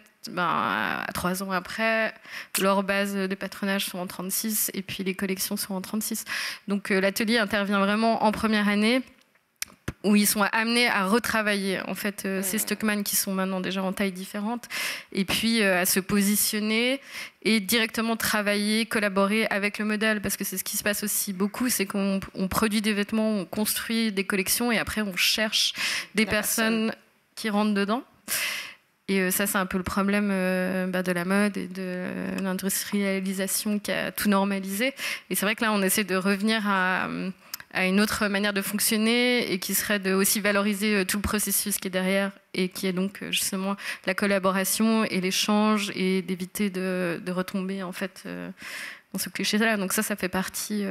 3 ans après, leurs bases de patronage sont en 36 et puis les collections sont en 36. Donc l'atelier intervient vraiment en première année, où ils sont amenés à retravailler en fait ces stockman qui sont maintenant déjà en taille différente, et puis à se positionner et directement travailler, collaborer avec le modèle, parce que c'est ce qui se passe aussi beaucoup, c'est qu'on produit des vêtements, on construit des collections et après on cherche des personnes qui rentrent dedans. Et ça, c'est un peu le problème de la mode et de l'industrialisation qui a tout normalisé. Et c'est vrai que là, on essaie de revenir à une autre manière de fonctionner, et qui serait de aussi valoriser tout le processus qui est derrière, et qui est donc justement la collaboration et l'échange, et d'éviter de retomber en fait dans ce cliché-là. Donc ça fait partie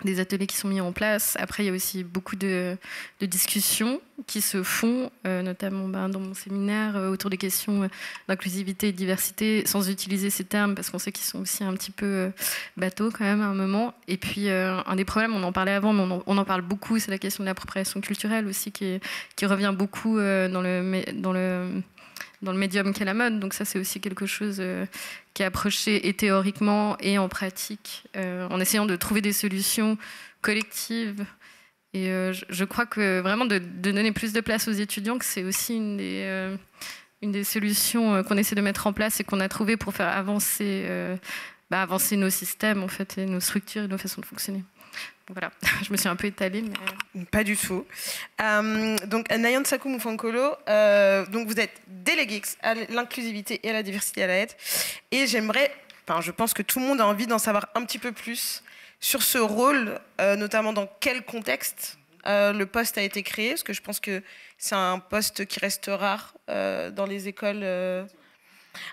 des ateliers qui sont mis en place. Après, il y a aussi beaucoup de discussions qui se font, notamment dans mon séminaire, autour des questions d'inclusivité et de diversité, sans utiliser ces termes, parce qu'on sait qu'ils sont aussi un petit peu bateaux quand même à un moment. Et puis, un des problèmes, on en parlait avant, mais on en parle beaucoup, c'est la question de l'appropriation culturelle aussi, qui revient beaucoup dans le médium qu'est la mode. Donc ça, c'est aussi quelque chose qui est approché et théoriquement et en pratique, en essayant de trouver des solutions collectives. Et je crois que vraiment de donner plus de place aux étudiants, que c'est aussi une des solutions qu'on essaie de mettre en place et qu'on a trouvé pour faire avancer nos systèmes en fait, et nos structures et nos façons de fonctionner. Voilà, je me suis un peu étalée. Mais... Pas du tout. Donc, Nyansaku Mufankolo, donc vous êtes déléguée à l'inclusivité et à la diversité à la aide. Et je pense que tout le monde a envie d'en savoir un petit peu plus sur ce rôle, notamment dans quel contexte le poste a été créé, parce que je pense que c'est un poste qui reste rare dans les écoles.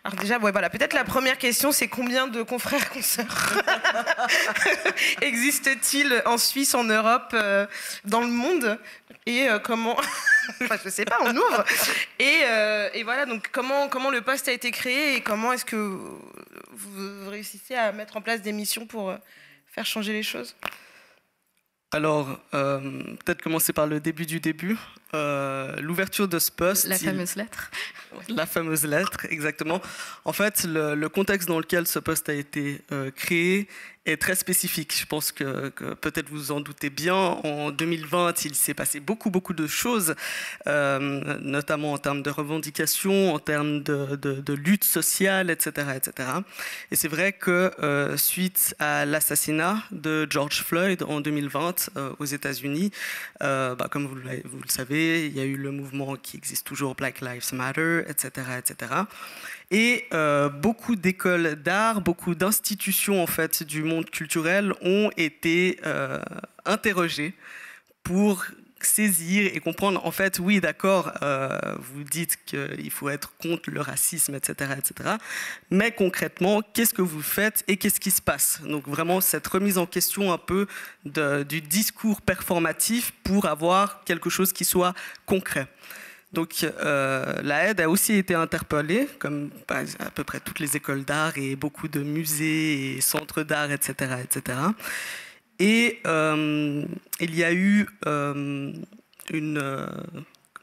Alors déjà, voilà, peut-être la première question, c'est combien de confrères, consoeurs existe-t-il en Suisse, en Europe, dans le monde, et comment, enfin, je sais pas, on ouvre. Et voilà, donc comment le poste a été créé, et comment est-ce que vous réussissez à mettre en place des missions pour faire changer les choses? Alors, peut-être commencer par le début du début. L'ouverture de ce poste... La fameuse lettre. La fameuse lettre, exactement. En fait, le contexte dans lequel ce poste a été créé est très spécifique. Je pense que peut-être vous en doutez bien. En 2020, il s'est passé beaucoup de choses, notamment en termes de revendications, en termes de lutte sociale, etc., etc. Et c'est vrai que suite à l'assassinat de George Floyd en 2020 aux États-Unis, comme vous le savez, il y a eu le mouvement qui existe toujours, Black Lives Matter, etc., etc. Et beaucoup d'écoles d'art, beaucoup d'institutions en fait du monde culturel ont été interrogées pour saisir et comprendre, en fait, oui, d'accord, vous dites qu'il faut être contre le racisme, etc., etc., mais concrètement, qu'est-ce que vous faites et qu'est-ce qui se passe? Donc vraiment, cette remise en question un peu du discours performatif pour avoir quelque chose qui soit concret. Donc la aide a aussi été interpellée, comme à peu près toutes les écoles d'art et beaucoup de musées et centres d'art, etc., etc. Et il y a eu comment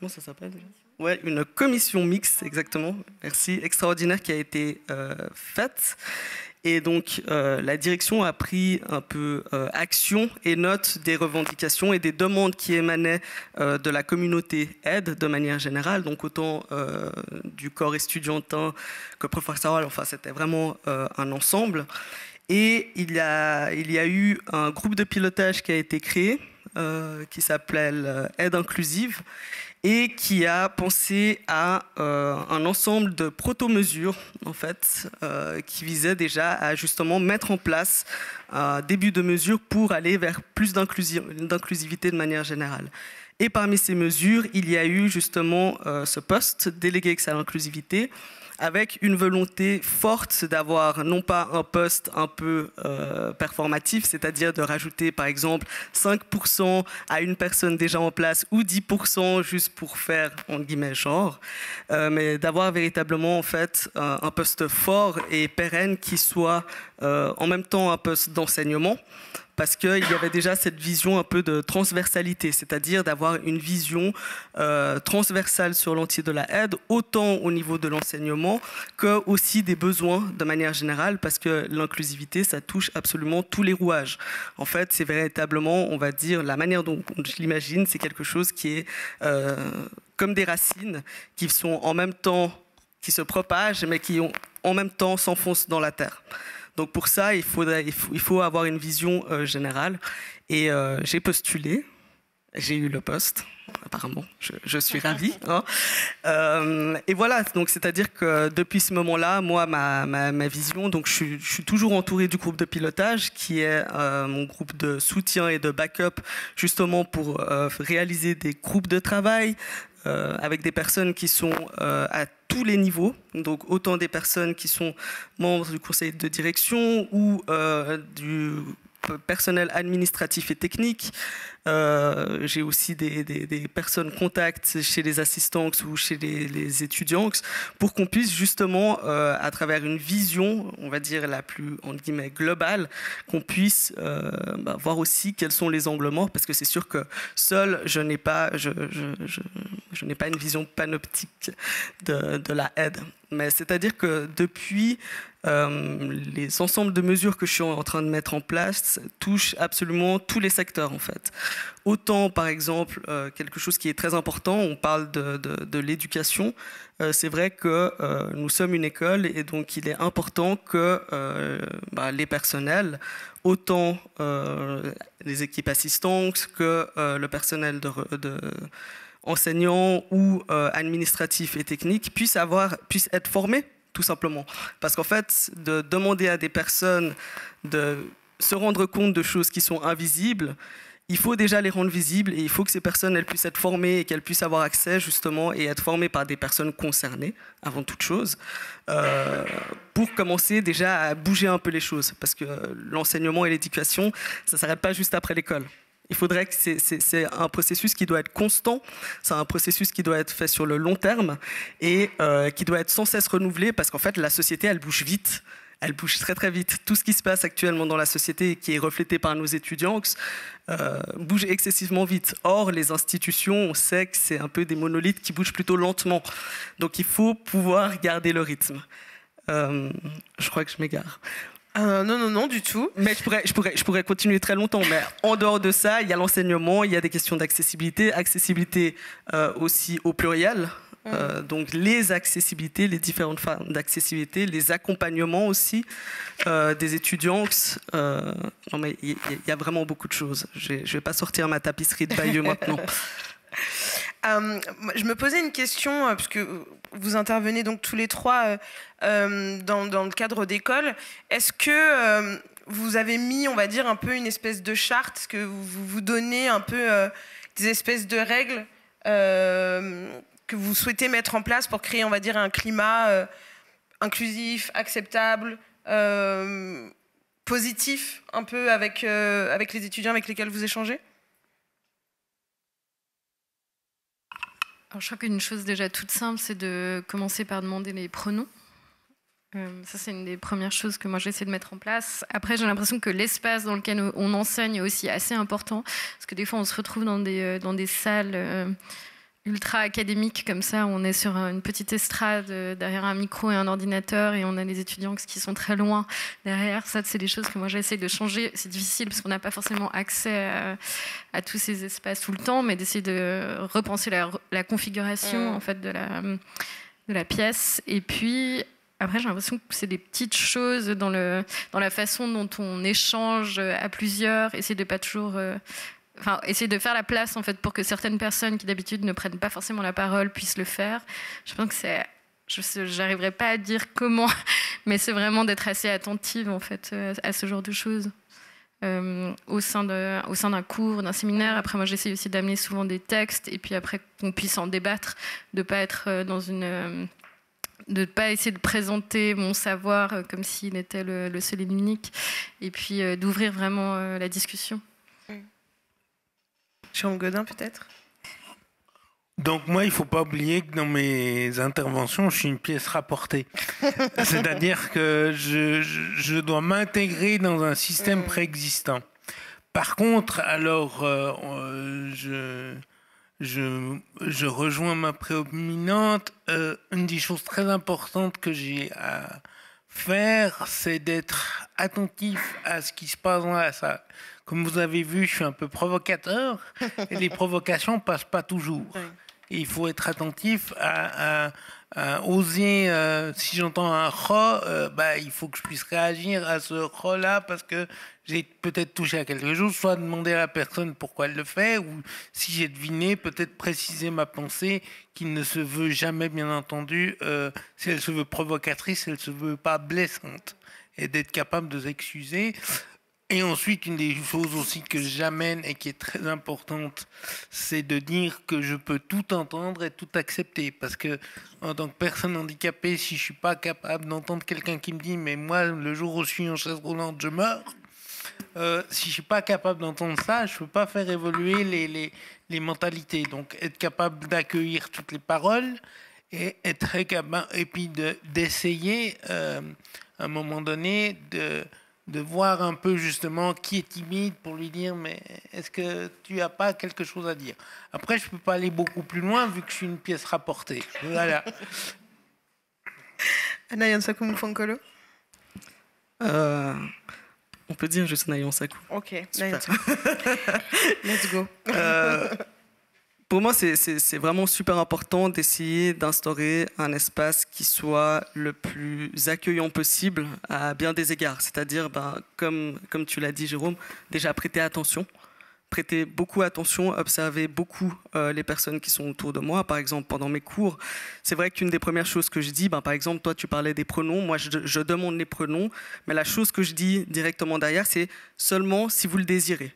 ça s'appelle? Ouais, une commission mixte, exactement, merci, extraordinaire qui a été faite. Et donc, la direction a pris un peu action et note des revendications et des demandes qui émanaient de la communauté aide de manière générale, donc autant du corps estudiantin que professoral, enfin c'était vraiment un ensemble. Et il y a eu un groupe de pilotage qui a été créé, qui s'appelle Aide Inclusive, et qui a pensé à un ensemble de proto-mesures, en fait, qui visaient déjà à justement mettre en place un début de mesures pour aller vers plus d'inclusivité de manière générale. Et parmi ces mesures, il y a eu justement ce poste, délégué à l'inclusivité, avec une volonté forte d'avoir non pas un poste un peu performatif, c'est-à-dire de rajouter par exemple 5% à une personne déjà en place ou 10% juste pour faire entre guillemets genre, mais d'avoir véritablement en fait un poste fort et pérenne qui soit en même temps un poste d'enseignement, parce qu'il y avait déjà cette vision un peu de transversalité, c'est-à-dire d'avoir une vision transversale sur l'entier de la aide, autant au niveau de l'enseignement que aussi des besoins de manière générale, parce que l'inclusivité, ça touche absolument tous les rouages. En fait, c'est véritablement, on va dire, la manière dont je l'imagine, c'est quelque chose qui est comme des racines qui sont en même temps, qui se propagent, mais qui en même temps s'enfoncent dans la terre. Donc pour ça, il faut avoir une vision générale. Et j'ai postulé, j'ai eu le poste, apparemment, je suis ravie. Hein. Et voilà, donc c'est-à-dire que depuis ce moment-là, moi, ma vision, donc je suis toujours entourée du groupe de pilotage, qui est mon groupe de soutien et de backup, justement pour réaliser des groupes de travail, avec des personnes qui sont à tous les niveaux, donc autant des personnes qui sont membres du conseil de direction ou du personnel administratif et technique. J'ai aussi des personnes contacts chez les assistants ou chez les étudiants pour qu'on puisse justement, à travers une vision, on va dire la plus entre guillemets globale, qu'on puisse voir aussi quels sont les angles morts, parce que c'est sûr que seul, je n'ai pas une vision panoptique de la aide. Mais c'est-à-dire que depuis les ensembles de mesures que je suis en train de mettre en place touchent absolument tous les secteurs en fait. Autant par exemple quelque chose qui est très important, on parle de l'éducation. C'est vrai que nous sommes une école et donc il est important que les personnels, autant les équipes assistantes que le personnel enseignants ou administratifs et techniques puissent être formés, tout simplement. Parce qu'en fait, de demander à des personnes de se rendre compte de choses qui sont invisibles, il faut déjà les rendre visibles et il faut que ces personnes elles puissent être formées et qu'elles puissent avoir accès justement et être formées par des personnes concernées, avant toute chose, pour commencer déjà à bouger un peu les choses. Parce que l'enseignement et l'éducation, ça ne s'arrête pas juste après l'école. Il faudrait que c'est un processus qui doit être constant, c'est un processus qui doit être fait sur le long terme et qui doit être sans cesse renouvelé parce qu'en fait la société elle bouge vite, elle bouge très très vite. Tout ce qui se passe actuellement dans la société et qui est reflété par nos étudiants bouge excessivement vite. Or les institutions, on sait que c'est un peu des monolithes qui bougent plutôt lentement. Donc il faut pouvoir garder le rythme. Je crois que je m'égare. Non, du tout. Mais je pourrais continuer très longtemps. Mais en dehors de ça, il y a l'enseignement, il y a des questions d'accessibilité, aussi au pluriel. Donc les accessibilités, les différentes formes d'accessibilité, les accompagnements aussi des étudiants. Non mais il y a vraiment beaucoup de choses. Je vais pas sortir ma tapisserie de Bayeux maintenant. Je me posais une question, parce que vous intervenez donc tous les trois dans le cadre d'école. Est-ce que vous avez mis, on va dire, un peu une espèce de charte, est-ce que vous donnez un peu des espèces de règles que vous souhaitez mettre en place pour créer, on va dire, un climat inclusif, acceptable, positif, un peu avec les étudiants avec lesquels vous échangez ? Alors, je crois qu'une chose déjà toute simple, c'est de commencer par demander les pronoms. Ça, c'est une des premières choses que moi j'essaie de mettre en place. Après, j'ai l'impression que l'espace dans lequel on enseigne est aussi assez important, parce que des fois, on se retrouve dans des salles ultra académique comme ça, on est sur une petite estrade derrière un micro et un ordinateur et on a des étudiants qui sont très loin derrière. Ça, c'est des choses que moi j'essaie de changer. C'est difficile parce qu'on n'a pas forcément accès à tous ces espaces tout le temps, mais d'essayer de repenser la configuration en fait de la pièce. Et puis après, j'ai l'impression que c'est des petites choses dans la façon dont on échange à plusieurs, essayer de pas toujours essayer de faire la place en fait pour que certaines personnes qui d'habitude ne prennent pas forcément la parole puissent le faire. Je pense que j'arriverai pas à dire comment, mais c'est vraiment d'être assez attentive en fait à ce genre de choses au sein d'un cours, d'un séminaire. Après, moi, j'essaie aussi d'amener souvent des textes et puis après qu'on puisse en débattre, de pas être de pas essayer de présenter mon savoir comme s'il était le seul et l'unique, et puis d'ouvrir vraiment la discussion. Jérôme Godin, peut-être. Donc moi, il ne faut pas oublier que dans mes interventions, je suis une pièce rapportée. C'est-à-dire que je dois m'intégrer dans un système préexistant. Par contre, alors, je rejoins ma prédominante. Une des choses très importantes que j'ai à faire, c'est d'être attentif à ce qui se passe dans la salle. Comme vous avez vu, je suis un peu provocateur et les provocations passent pas toujours. Et il faut être attentif à oser, si j'entends un ro, il faut que je puisse réagir à ce ro-là parce que j'ai peut-être touché à quelque chose, soit demander à la personne pourquoi elle le fait, ou si j'ai deviné, peut-être préciser ma pensée qui ne se veut jamais, bien entendu, si elle se veut provocatrice, elle ne se veut pas blessante, et d'être capable de s'excuser. Et ensuite, une des choses aussi que j'amène et qui est très importante, c'est de dire que je peux tout entendre et tout accepter. Parce que, en tant que personne handicapée, si je suis pas capable d'entendre quelqu'un qui me dit « mais moi, le jour où je suis en chaise roulante, je meurs », si je suis pas capable d'entendre ça, je peux pas faire évoluer les mentalités. Donc, être capable d'accueillir toutes les paroles et être capable, et puis d'essayer, à un moment donné, de voir un peu justement qui est timide pour lui dire mais est-ce que tu n'as pas quelque chose à dire. Après, je ne peux pas aller beaucoup plus loin vu que je suis une pièce rapportée. Voilà. Nayan Sakou Moufankolo. On peut dire juste Nayan Sakou. Ok, Nayan Sakou. Let's go. Pour moi, c'est vraiment super important d'essayer d'instaurer un espace qui soit le plus accueillant possible à bien des égards. C'est-à-dire, comme tu l'as dit, Jérôme, déjà prêter attention. Prêter beaucoup attention, observer beaucoup les personnes qui sont autour de moi. Par exemple, pendant mes cours, c'est vrai qu'une des premières choses que je dis, par exemple, toi, tu parlais des pronoms. Moi, je demande les pronoms. Mais la chose que je dis directement derrière, c'est seulement si vous le désirez.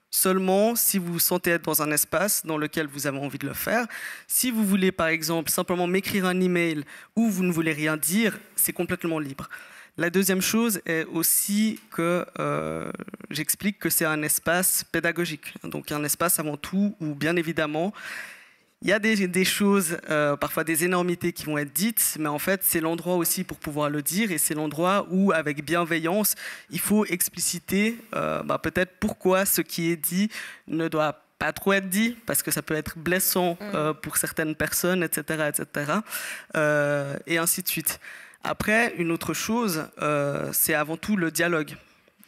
Seulement si vous vous sentez être dans un espace dans lequel vous avez envie de le faire. Si vous voulez, par exemple, simplement m'écrire un email ou vous ne voulez rien dire, c'est complètement libre. La deuxième chose est aussi que j'explique que c'est un espace pédagogique. Donc un espace avant tout où, bien évidemment, il y a des choses, parfois des énormités qui vont être dites, mais en fait, c'est l'endroit aussi pour pouvoir le dire et c'est l'endroit où, avec bienveillance, il faut expliciter peut-être pourquoi ce qui est dit ne doit pas trop être dit, parce que ça peut être blessant pour certaines personnes, etc., etc., et ainsi de suite. Après, une autre chose, c'est avant tout le dialogue.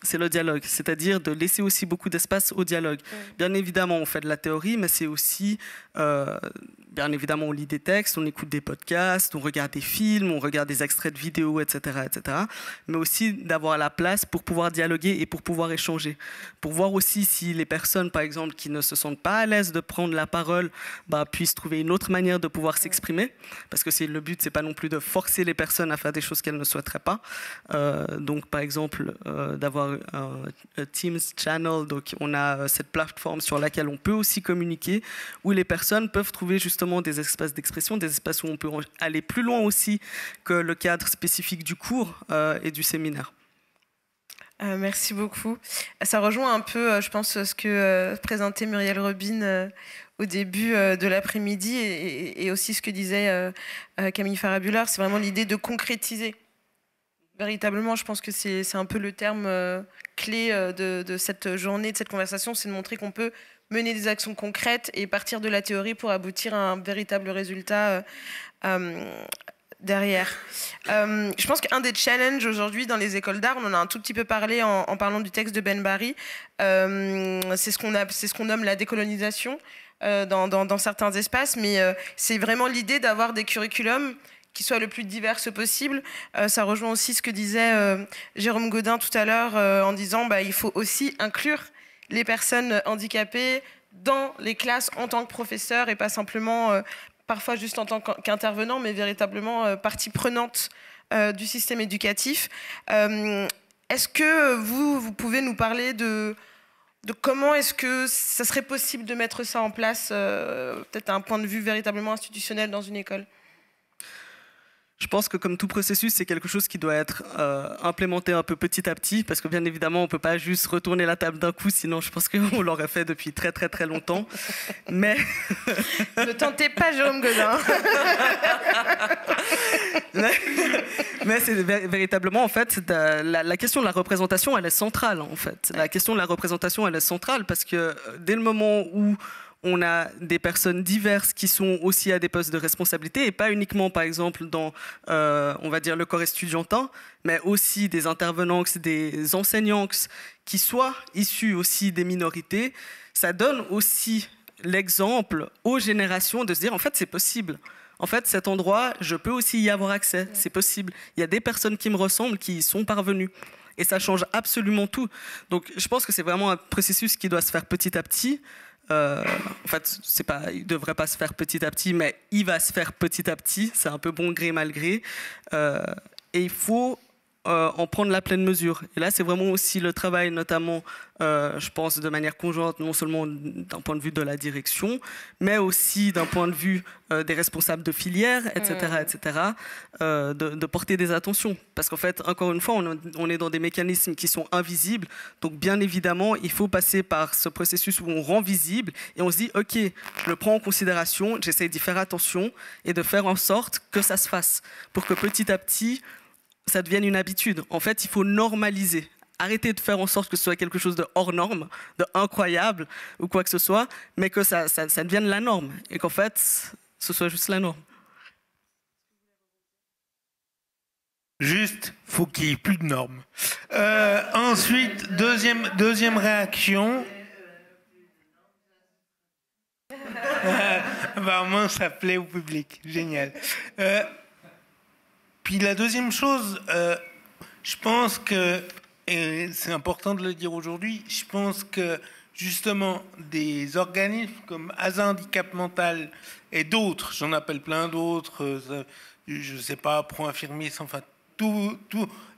C'est le dialogue, c'est-à-dire de laisser aussi beaucoup d'espace au dialogue. Bien évidemment, on fait de la théorie, mais c'est aussi, bien évidemment, on lit des textes, on écoute des podcasts, on regarde des films, on regarde des extraits de vidéos, etc., etc. Mais aussi d'avoir la place pour pouvoir dialoguer et pour pouvoir échanger. Pour voir aussi si les personnes, par exemple, qui ne se sentent pas à l'aise de prendre la parole, puissent trouver une autre manière de pouvoir s'exprimer. Parce que le but, c'est pas non plus de forcer les personnes à faire des choses qu'elles ne souhaiteraient pas. Donc, par exemple, d'avoir un Teams channel, donc on a cette plateforme sur laquelle on peut aussi communiquer, où les personnes peuvent trouver justement des espaces d'expression, des espaces où on peut aller plus loin aussi que le cadre spécifique du cours et du séminaire. Merci beaucoup. Ça rejoint un peu, je pense, ce que présentait Muriel Robin au début de l'après-midi et aussi ce que disait Camille Farabulard. C'est vraiment l'idée de concrétiser. Véritablement, je pense que c'est un peu le terme clé de cette journée, de cette conversation, c'est de montrer qu'on peut mener des actions concrètes et partir de la théorie pour aboutir à un véritable résultat derrière. Je pense qu'un des challenges aujourd'hui dans les écoles d'art, on en a un tout petit peu parlé en parlant du texte de Ben Barry, c'est ce qu'on nomme la décolonisation dans certains espaces, mais c'est vraiment l'idée d'avoir des curriculums qui soient le plus diverses possible. Ça rejoint aussi ce que disait Jérôme Godin tout à l'heure en disant il faut aussi inclure les personnes handicapées dans les classes en tant que professeurs et pas simplement parfois juste en tant qu'intervenant, mais véritablement partie prenante du système éducatif. Est-ce que vous pouvez nous parler de comment est-ce que ça serait possible de mettre ça en place, peut-être à un point de vue véritablement institutionnel dans une école ? Je pense que comme tout processus, c'est quelque chose qui doit être implémenté un peu petit à petit, parce que bien évidemment, on ne peut pas juste retourner la table d'un coup, sinon je pense qu'on l'aurait fait depuis très très très longtemps. Mais ne tentez pas Jérôme Godin. Mais c'est véritablement, en fait, la question de la représentation, elle est centrale, en fait. La question de la représentation, elle est centrale, parce que dès le moment où on a des personnes diverses qui sont aussi à des postes de responsabilité, et pas uniquement, par exemple, dans, on va dire, le corps estudiantin, mais aussi des intervenants, des enseignants qui soient issus aussi des minorités. Ça donne aussi l'exemple aux générations de se dire, en fait, c'est possible. En fait, cet endroit, je peux aussi y avoir accès, c'est possible. Il y a des personnes qui me ressemblent, qui y sont parvenues. Et ça change absolument tout. Donc, je pense que c'est vraiment un processus qui doit se faire petit à petit. En fait, il ne devrait pas se faire petit à petit, mais il va se faire petit à petit. C'est un peu bon gré, mal gré. Et il faut en prendre la pleine mesure. Et là, c'est vraiment aussi le travail, notamment, je pense, de manière conjointe, non seulement d'un point de vue de la direction, mais aussi d'un point de vue des responsables de filière, etc., de porter des attentions. Parce qu'en fait, encore une fois, on est dans des mécanismes qui sont invisibles. Donc, bien évidemment, il faut passer par ce processus où on rend visible et on se dit, OK, je le prends en considération, j'essaie d'y faire attention et de faire en sorte que ça se fasse. Pour que petit à petit, ça devienne une habitude. En fait, il faut normaliser. Arrêter de faire en sorte que ce soit quelque chose de hors norme, de incroyable ou quoi que ce soit, mais que ça devienne la norme et qu'en fait, ce soit juste la norme. Juste, faut qu'il n'y ait plus de normes. Ensuite, deuxième réaction. Apparemment, ça plaît au public. Génial. Puis la deuxième chose, je pense que, et c'est important de le dire aujourd'hui, je pense que justement des organismes comme Asa Handicap Mental et d'autres, j'en appelle plein d'autres, je ne sais pas, Pro Infirmiers, enfin tout,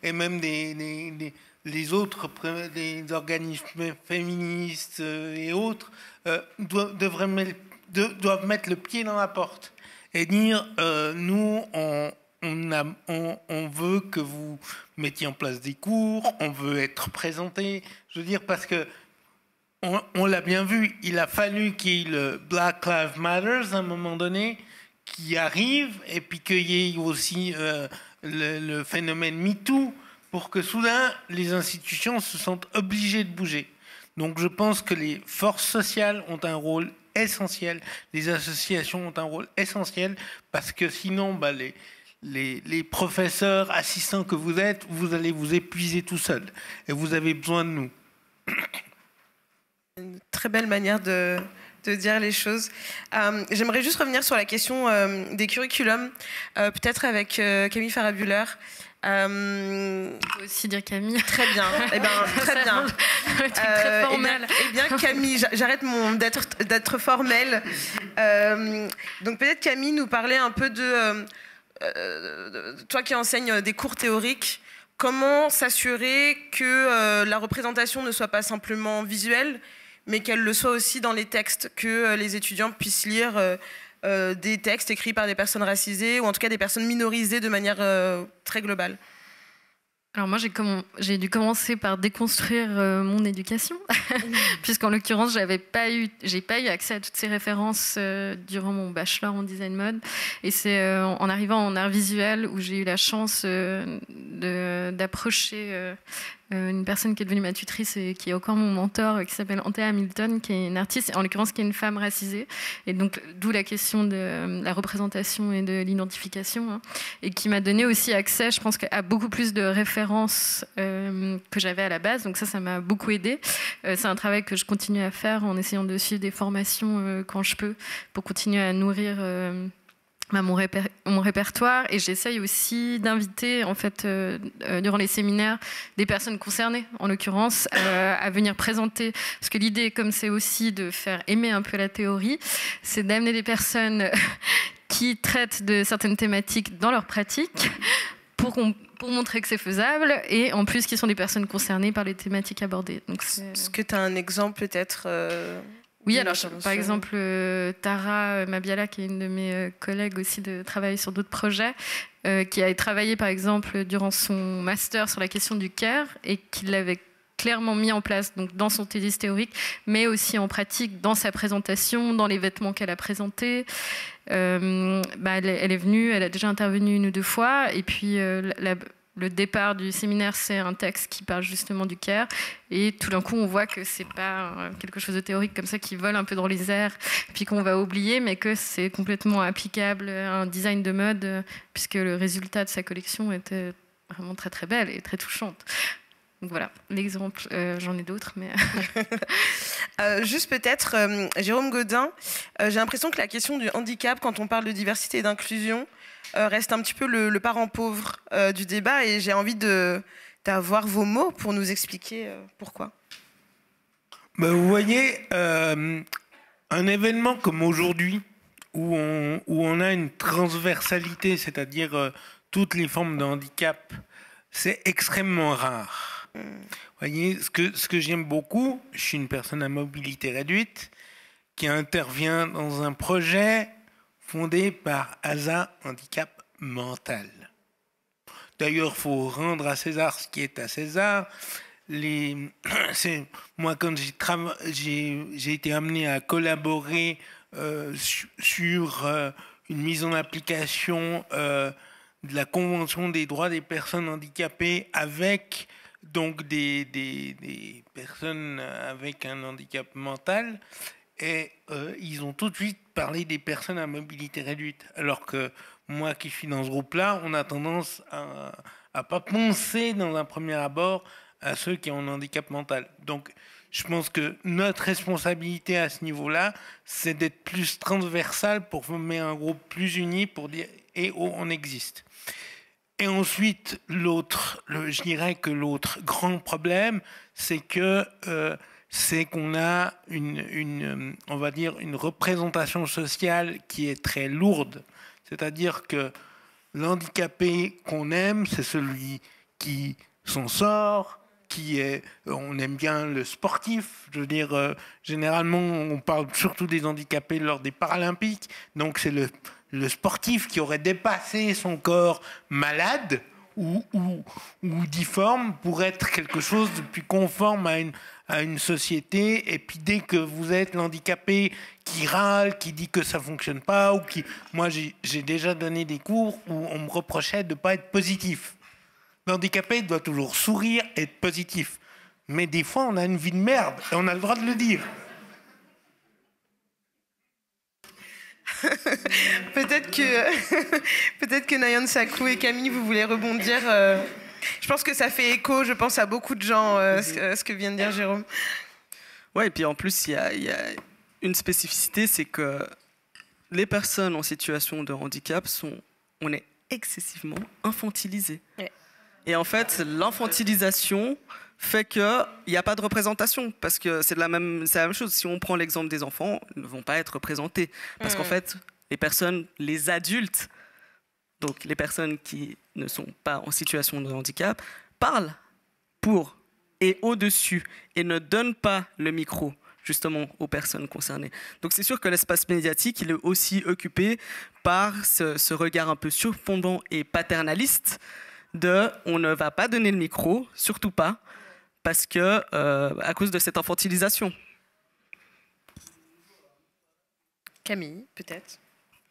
et même les autres, des organismes féministes et autres, doivent mettre le pied dans la porte et dire, nous, on veut que vous mettiez en place des cours, on veut être présenté. Je veux dire, parce que on l'a bien vu, il a fallu qu'il y ait le Black Lives Matter à un moment donné qui arrive, et puis qu'il y ait aussi le phénomène MeToo pour que soudain les institutions se sentent obligées de bouger. Donc je pense que les forces sociales ont un rôle essentiel, les associations ont un rôle essentiel, parce que sinon, les professeurs, assistants que vous êtes, vous allez vous épuiser tout seul. Et vous avez besoin de nous. Une très belle manière de dire les choses. J'aimerais juste revenir sur la question des curriculums, peut-être avec Camille Farabuller. On peut aussi dire Camille. Très bien. Très bien. Très formel. Eh bien, Camille, j'arrête d'être formelle. Donc peut-être Camille nous parler un peu de toi qui enseignes des cours théoriques, comment s'assurer que la représentation ne soit pas simplement visuelle, mais qu'elle le soit aussi dans les textes, que les étudiants puissent lire des textes écrits par des personnes racisées, ou en tout cas des personnes minorisées de manière très globale. Alors moi, j'ai dû commencer par déconstruire mon éducation, puisqu'en l'occurrence, j'ai pas eu accès à toutes ces références durant mon bachelor en design mode. Et c'est en arrivant en art visuel où j'ai eu la chance de d'approcher une personne qui est devenue ma tutrice et qui est encore mon mentor, qui s'appelle Anthea Hamilton, qui est une artiste, en l'occurrence qui est une femme racisée, et donc d'où la question de la représentation et de l'identification, hein, et qui m'a donné aussi accès, je pense, à beaucoup plus de références que j'avais à la base, donc ça m'a beaucoup aidé. C'est un travail que je continue à faire en essayant de suivre des formations quand je peux, pour continuer à nourrir mon répertoire, et j'essaye aussi d'inviter en fait durant les séminaires des personnes concernées en l'occurrence à venir présenter, parce que l'idée, comme c'est aussi de faire aimer un peu la théorie, c'est d'amener des personnes qui traitent de certaines thématiques dans leur pratique pour montrer que c'est faisable, et en plus qui sont des personnes concernées par les thématiques abordées. Donc est-ce que tu as un exemple peut-être Oui, alors par exemple Tara Mabiala, qui est une de mes collègues aussi de travail sur d'autres projets, qui a travaillé par exemple durant son master sur la question du care, et qui l'avait clairement mis en place donc dans son thèse théorique, mais aussi en pratique dans sa présentation, dans les vêtements qu'elle a présentés. Elle est venue, elle a déjà intervenu 1 ou 2 fois, et puis le départ du séminaire, c'est un texte qui parle justement du care, et tout d'un coup on voit que c'est pas quelque chose de théorique comme ça qui vole un peu dans les airs puis qu'on va oublier, mais que c'est complètement applicable à un design de mode, puisque le résultat de sa collection était vraiment très très belle et très touchante. Donc voilà, l'exemple, j'en ai d'autres, mais... juste peut-être, Jérôme Godin, j'ai l'impression que la question du handicap, quand on parle de diversité et d'inclusion, reste un petit peu le parent pauvre du débat, et j'ai envie d'avoir vos mots pour nous expliquer pourquoi. Vous voyez, un événement comme aujourd'hui, où on a une transversalité, c'est-à-dire toutes les formes de handicap, c'est extrêmement rare. Vous voyez, ce que j'aime beaucoup, je suis une personne à mobilité réduite qui intervient dans un projet fondé par ASA Handicap Mental. D'ailleurs, il faut rendre à César ce qui est à César. Moi, quand j'ai été amené à collaborer sur une mise en application de la Convention des droits des personnes handicapées avec donc des personnes avec un handicap mental, et ils ont tout de suite parlé des personnes à mobilité réduite, alors que moi qui suis dans ce groupe-là, on a tendance à pas penser dans un premier abord à ceux qui ont un handicap mental. Donc je pense que notre responsabilité à ce niveau-là, c'est d'être plus transversal pour former un groupe plus uni pour dire « et oh, on existe ». Et ensuite, je dirais que l'autre grand problème, c'est qu'on a on va dire une représentation sociale qui est très lourde. C'est-à-dire que l'handicapé qu'on aime, c'est celui qui s'en sort, on aime bien le sportif. Je veux dire, généralement, on parle surtout des handicapés lors des Paralympiques. Donc, c'est le sportif qui aurait dépassé son corps malade ou difforme pour être quelque chose de plus conforme à une société. Et puis dès que vous êtes l'handicapé qui râle, qui dit que ça ne fonctionne pas, moi j'ai déjà donné des cours où on me reprochait de ne pas être positif. L'handicapé doit toujours sourire et être positif. Mais des fois, on a une vie de merde et on a le droit de le dire. Peut-être que Nayan Sakou et Camille, vous voulez rebondir. Je pense que ça fait écho, je pense, à beaucoup de gens, ce que vient de dire Jérôme. Ouais, et puis en plus, il y a une spécificité, c'est que les personnes en situation de handicap on est excessivement infantilisés. Ouais. Et en fait, l'infantilisation fait qu'il n'y a pas de représentation, parce que c'est la même chose. Si on prend l'exemple des enfants, ils ne vont pas être représentés. Parce qu'en fait, les adultes, donc les personnes qui ne sont pas en situation de handicap, parlent pour et au-dessus et ne donnent pas le micro justement aux personnes concernées. Donc c'est sûr que l'espace médiatique, il est aussi occupé par ce regard un peu surplombant et paternaliste de « on ne va pas donner le micro, surtout pas », parce que à cause de cette infantilisation. Camille, peut-être.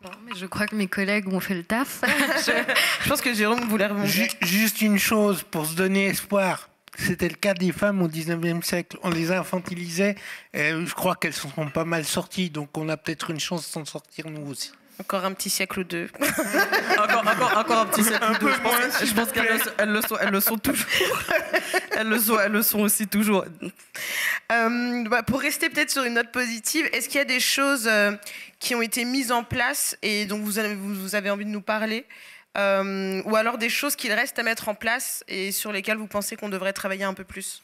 Bon, mais je crois que mes collègues ont fait le taf. Je pense que Jérôme voulait rebondir. Juste une chose, pour se donner espoir. C'était le cas des femmes au 19e siècle. On les infantilisait. Et je crois qu'elles sont pas mal sorties. Donc on a peut-être une chance de s'en sortir nous aussi. Encore un petit siècle ou deux. Encore un petit siècle ou deux. Je pense qu'elles le sont toujours. Elles le sont aussi toujours. Pour rester peut-être sur une note positive, est-ce qu'il y a des choses qui ont été mises en place et dont vous avez envie de nous parler, ou alors des choses qu'il reste à mettre en place et sur lesquelles vous pensez qu'on devrait travailler un peu plus?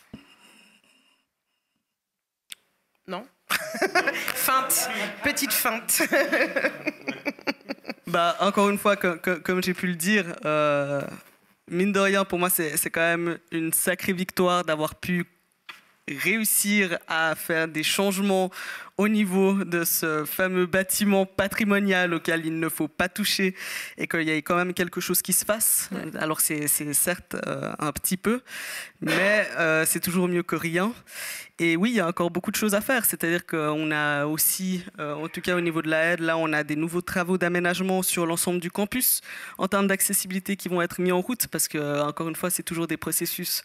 Non. Feinte, petite feinte. Encore une fois, comme j'ai pu le dire, mine de rien, pour moi, c'est quand même une sacrée victoire d'avoir pu réussir à faire des changements au niveau de ce fameux bâtiment patrimonial auquel il ne faut pas toucher et qu'il y ait quand même quelque chose qui se fasse. Alors c'est certes un petit peu, mais c'est toujours mieux que rien. Et oui, il y a encore beaucoup de choses à faire. C'est-à-dire qu'on a aussi, en tout cas au niveau de la aide, là on a des nouveaux travaux d'aménagement sur l'ensemble du campus en termes d'accessibilité qui vont être mis en route parce que, encore une fois, c'est toujours des processus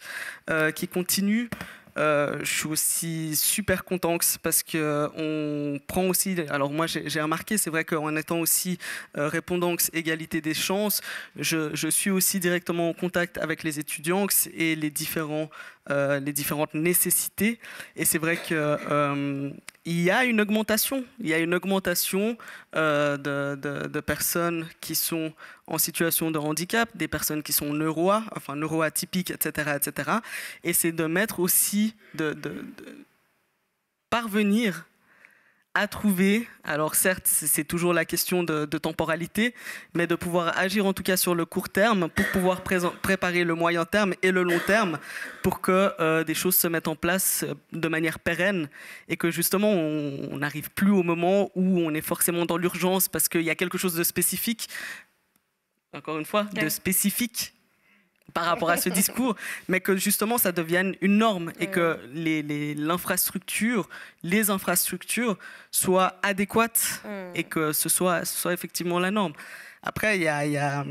qui continuent. Je suis aussi super content parce qu'on prend aussi, alors moi j'ai remarqué, c'est vrai qu'en étant aussi répondant égalité des chances, je suis aussi directement en contact avec les étudiants et les différentes nécessités, et c'est vrai que il y a une augmentation de personnes qui sont en situation de handicap, des personnes qui sont neuroatypiques, etc., etc. Et c'est de mettre aussi, de parvenir à trouver, alors certes c'est toujours la question de temporalité, mais de pouvoir agir en tout cas sur le court terme pour pouvoir préparer le moyen terme et le long terme pour que des choses se mettent en place de manière pérenne et que justement on n'arrive plus au moment où on est forcément dans l'urgence parce qu'il y a quelque chose de spécifique, encore une fois, de spécifique par rapport à ce discours, mais que justement ça devienne une norme et que les infrastructures soient adéquates et que ce soit effectivement la norme. Après, il y a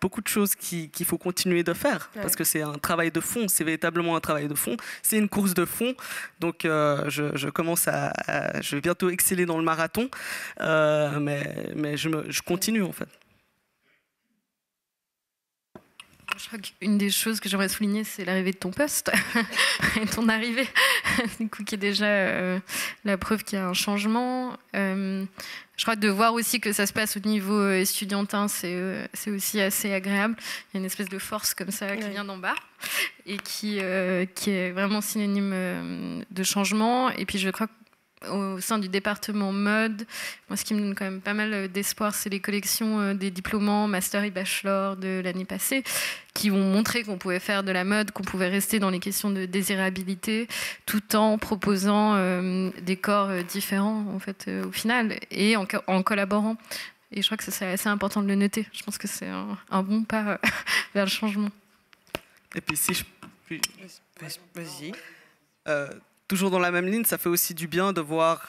beaucoup de choses qu'il faut continuer de faire parce que c'est un travail de fond, c'est véritablement un travail de fond, c'est une course de fond. Donc je vais bientôt exceller dans le marathon, mais je continue en fait. Je crois qu'une des choses que j'aimerais souligner, c'est l'arrivée de ton poste et ton arrivée, du coup, qui est déjà la preuve qu'il y a un changement. Je crois que de voir aussi que ça se passe au niveau estudiantin, c'est aussi assez agréable. Il y a une espèce de force comme ça qui vient d'en bas et qui est vraiment synonyme de changement. Et puis je crois que au sein du département mode, moi, ce qui me donne quand même pas mal d'espoir, c'est les collections des diplômants master et bachelor de l'année passée qui ont montré qu'on pouvait faire de la mode, qu'on pouvait rester dans les questions de désirabilité tout en proposant des corps différents en fait, au final et en collaborant. Et je crois que c'est assez important de le noter. Je pense que c'est un bon pas vers le changement. Et puis si je puis... Vas-y. Toujours dans la même ligne, ça fait aussi du bien de voir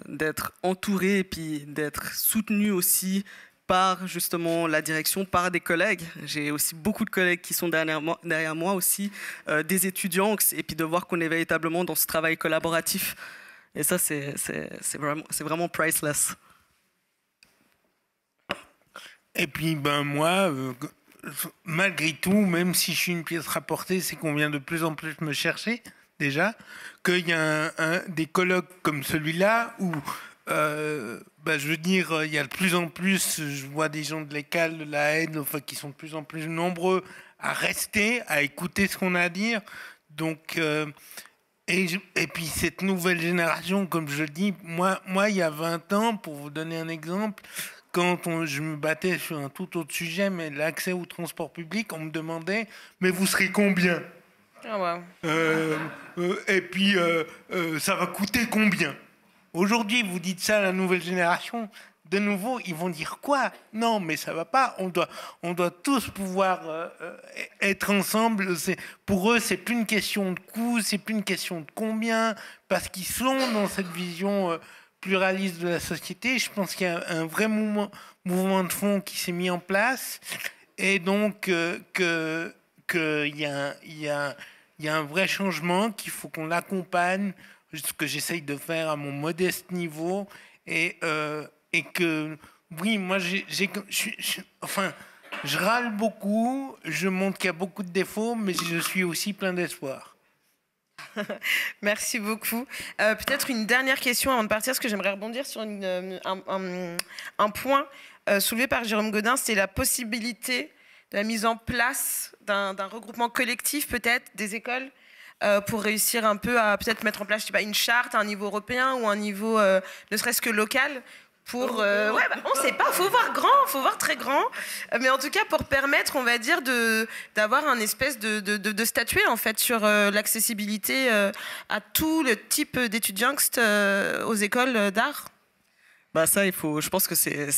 d'être entouré et puis d'être soutenu aussi par justement la direction, par des collègues. J'ai aussi beaucoup de collègues qui sont derrière moi aussi, des étudiants, et puis de voir qu'on est véritablement dans ce travail collaboratif. Et ça, c'est vraiment priceless. Et puis, moi, malgré tout, même si je suis une pièce rapportée, c'est qu'on vient de plus en plus me chercher. Déjà, qu'il y a des colloques comme celui-là où, je veux dire, il y a de plus en plus, je vois des gens de l'ECAL, de la haine, enfin, qui sont de plus en plus nombreux à rester, à écouter ce qu'on a à dire. Donc, et puis cette nouvelle génération, comme je le dis, moi, il y a 20 ans, pour vous donner un exemple, quand je me battais sur un tout autre sujet, mais l'accès au transport public, on me demandait, mais vous serez combien ? Et puis, ça va coûter combien? Aujourd'hui, vous dites ça à la nouvelle génération, de nouveau, ils vont dire quoi? Non, mais ça va pas. On doit tous pouvoir être ensemble. Pour eux, c'est plus une question de coût, c'est plus une question de combien, parce qu'ils sont dans cette vision pluraliste de la société. Je pense qu'il y a un vrai mouvement de fond qui s'est mis en place, et donc qu'il y a un vrai changement, qu'il faut qu'on l'accompagne, ce que j'essaye de faire à mon modeste niveau, et que, oui, moi, je râle beaucoup, je montre qu'il y a beaucoup de défauts, mais je suis aussi plein d'espoir. Merci beaucoup. Peut-être une dernière question avant de partir, parce que j'aimerais rebondir sur un point soulevé par Jérôme Godin, c'est la possibilité de la mise en place d'un regroupement collectif, peut-être, des écoles, pour réussir un peu à peut-être mettre en place, je sais pas, une charte à un niveau européen ou un niveau ne serait-ce que local, pour on sait pas, faut voir grand, faut voir très grand, mais en tout cas pour permettre, on va dire, d'avoir un espèce de statuer en fait sur l'accessibilité à tout le type d'étudiants aux écoles d'art. Bah ça, je pense que c'est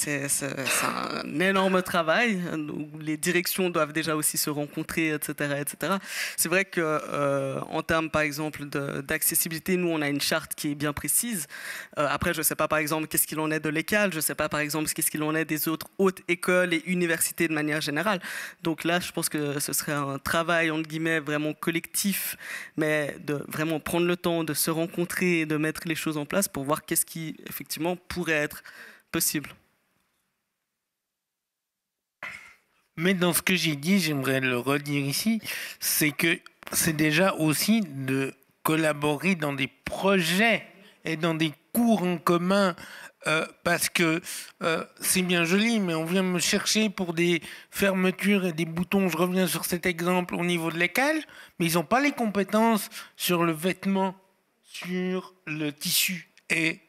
un énorme travail où les directions doivent déjà aussi se rencontrer, etc., etc. C'est vrai que en termes, par exemple, d'accessibilité, nous, on a une charte qui est bien précise. Après, je ne sais pas, par exemple, qu'est-ce qu'il en est de l'ECAL, je ne sais pas, par exemple, qu'est-ce qu'il en est des autres hautes écoles et universités de manière générale. Donc là, je pense que ce serait un travail, entre guillemets, vraiment collectif, mais de vraiment prendre le temps de se rencontrer et de mettre les choses en place pour voir qu'est-ce qui, effectivement, pourrait être possible. Mais dans ce que j'ai dit, j'aimerais le redire ici, c'est que c'est déjà aussi de collaborer dans des projets et dans des cours en commun, parce que c'est bien joli, mais on vient me chercher pour des fermetures et des boutons. Je reviens sur cet exemple au niveau de l'école, mais ils n'ont pas les compétences sur le vêtement, sur le tissu. Et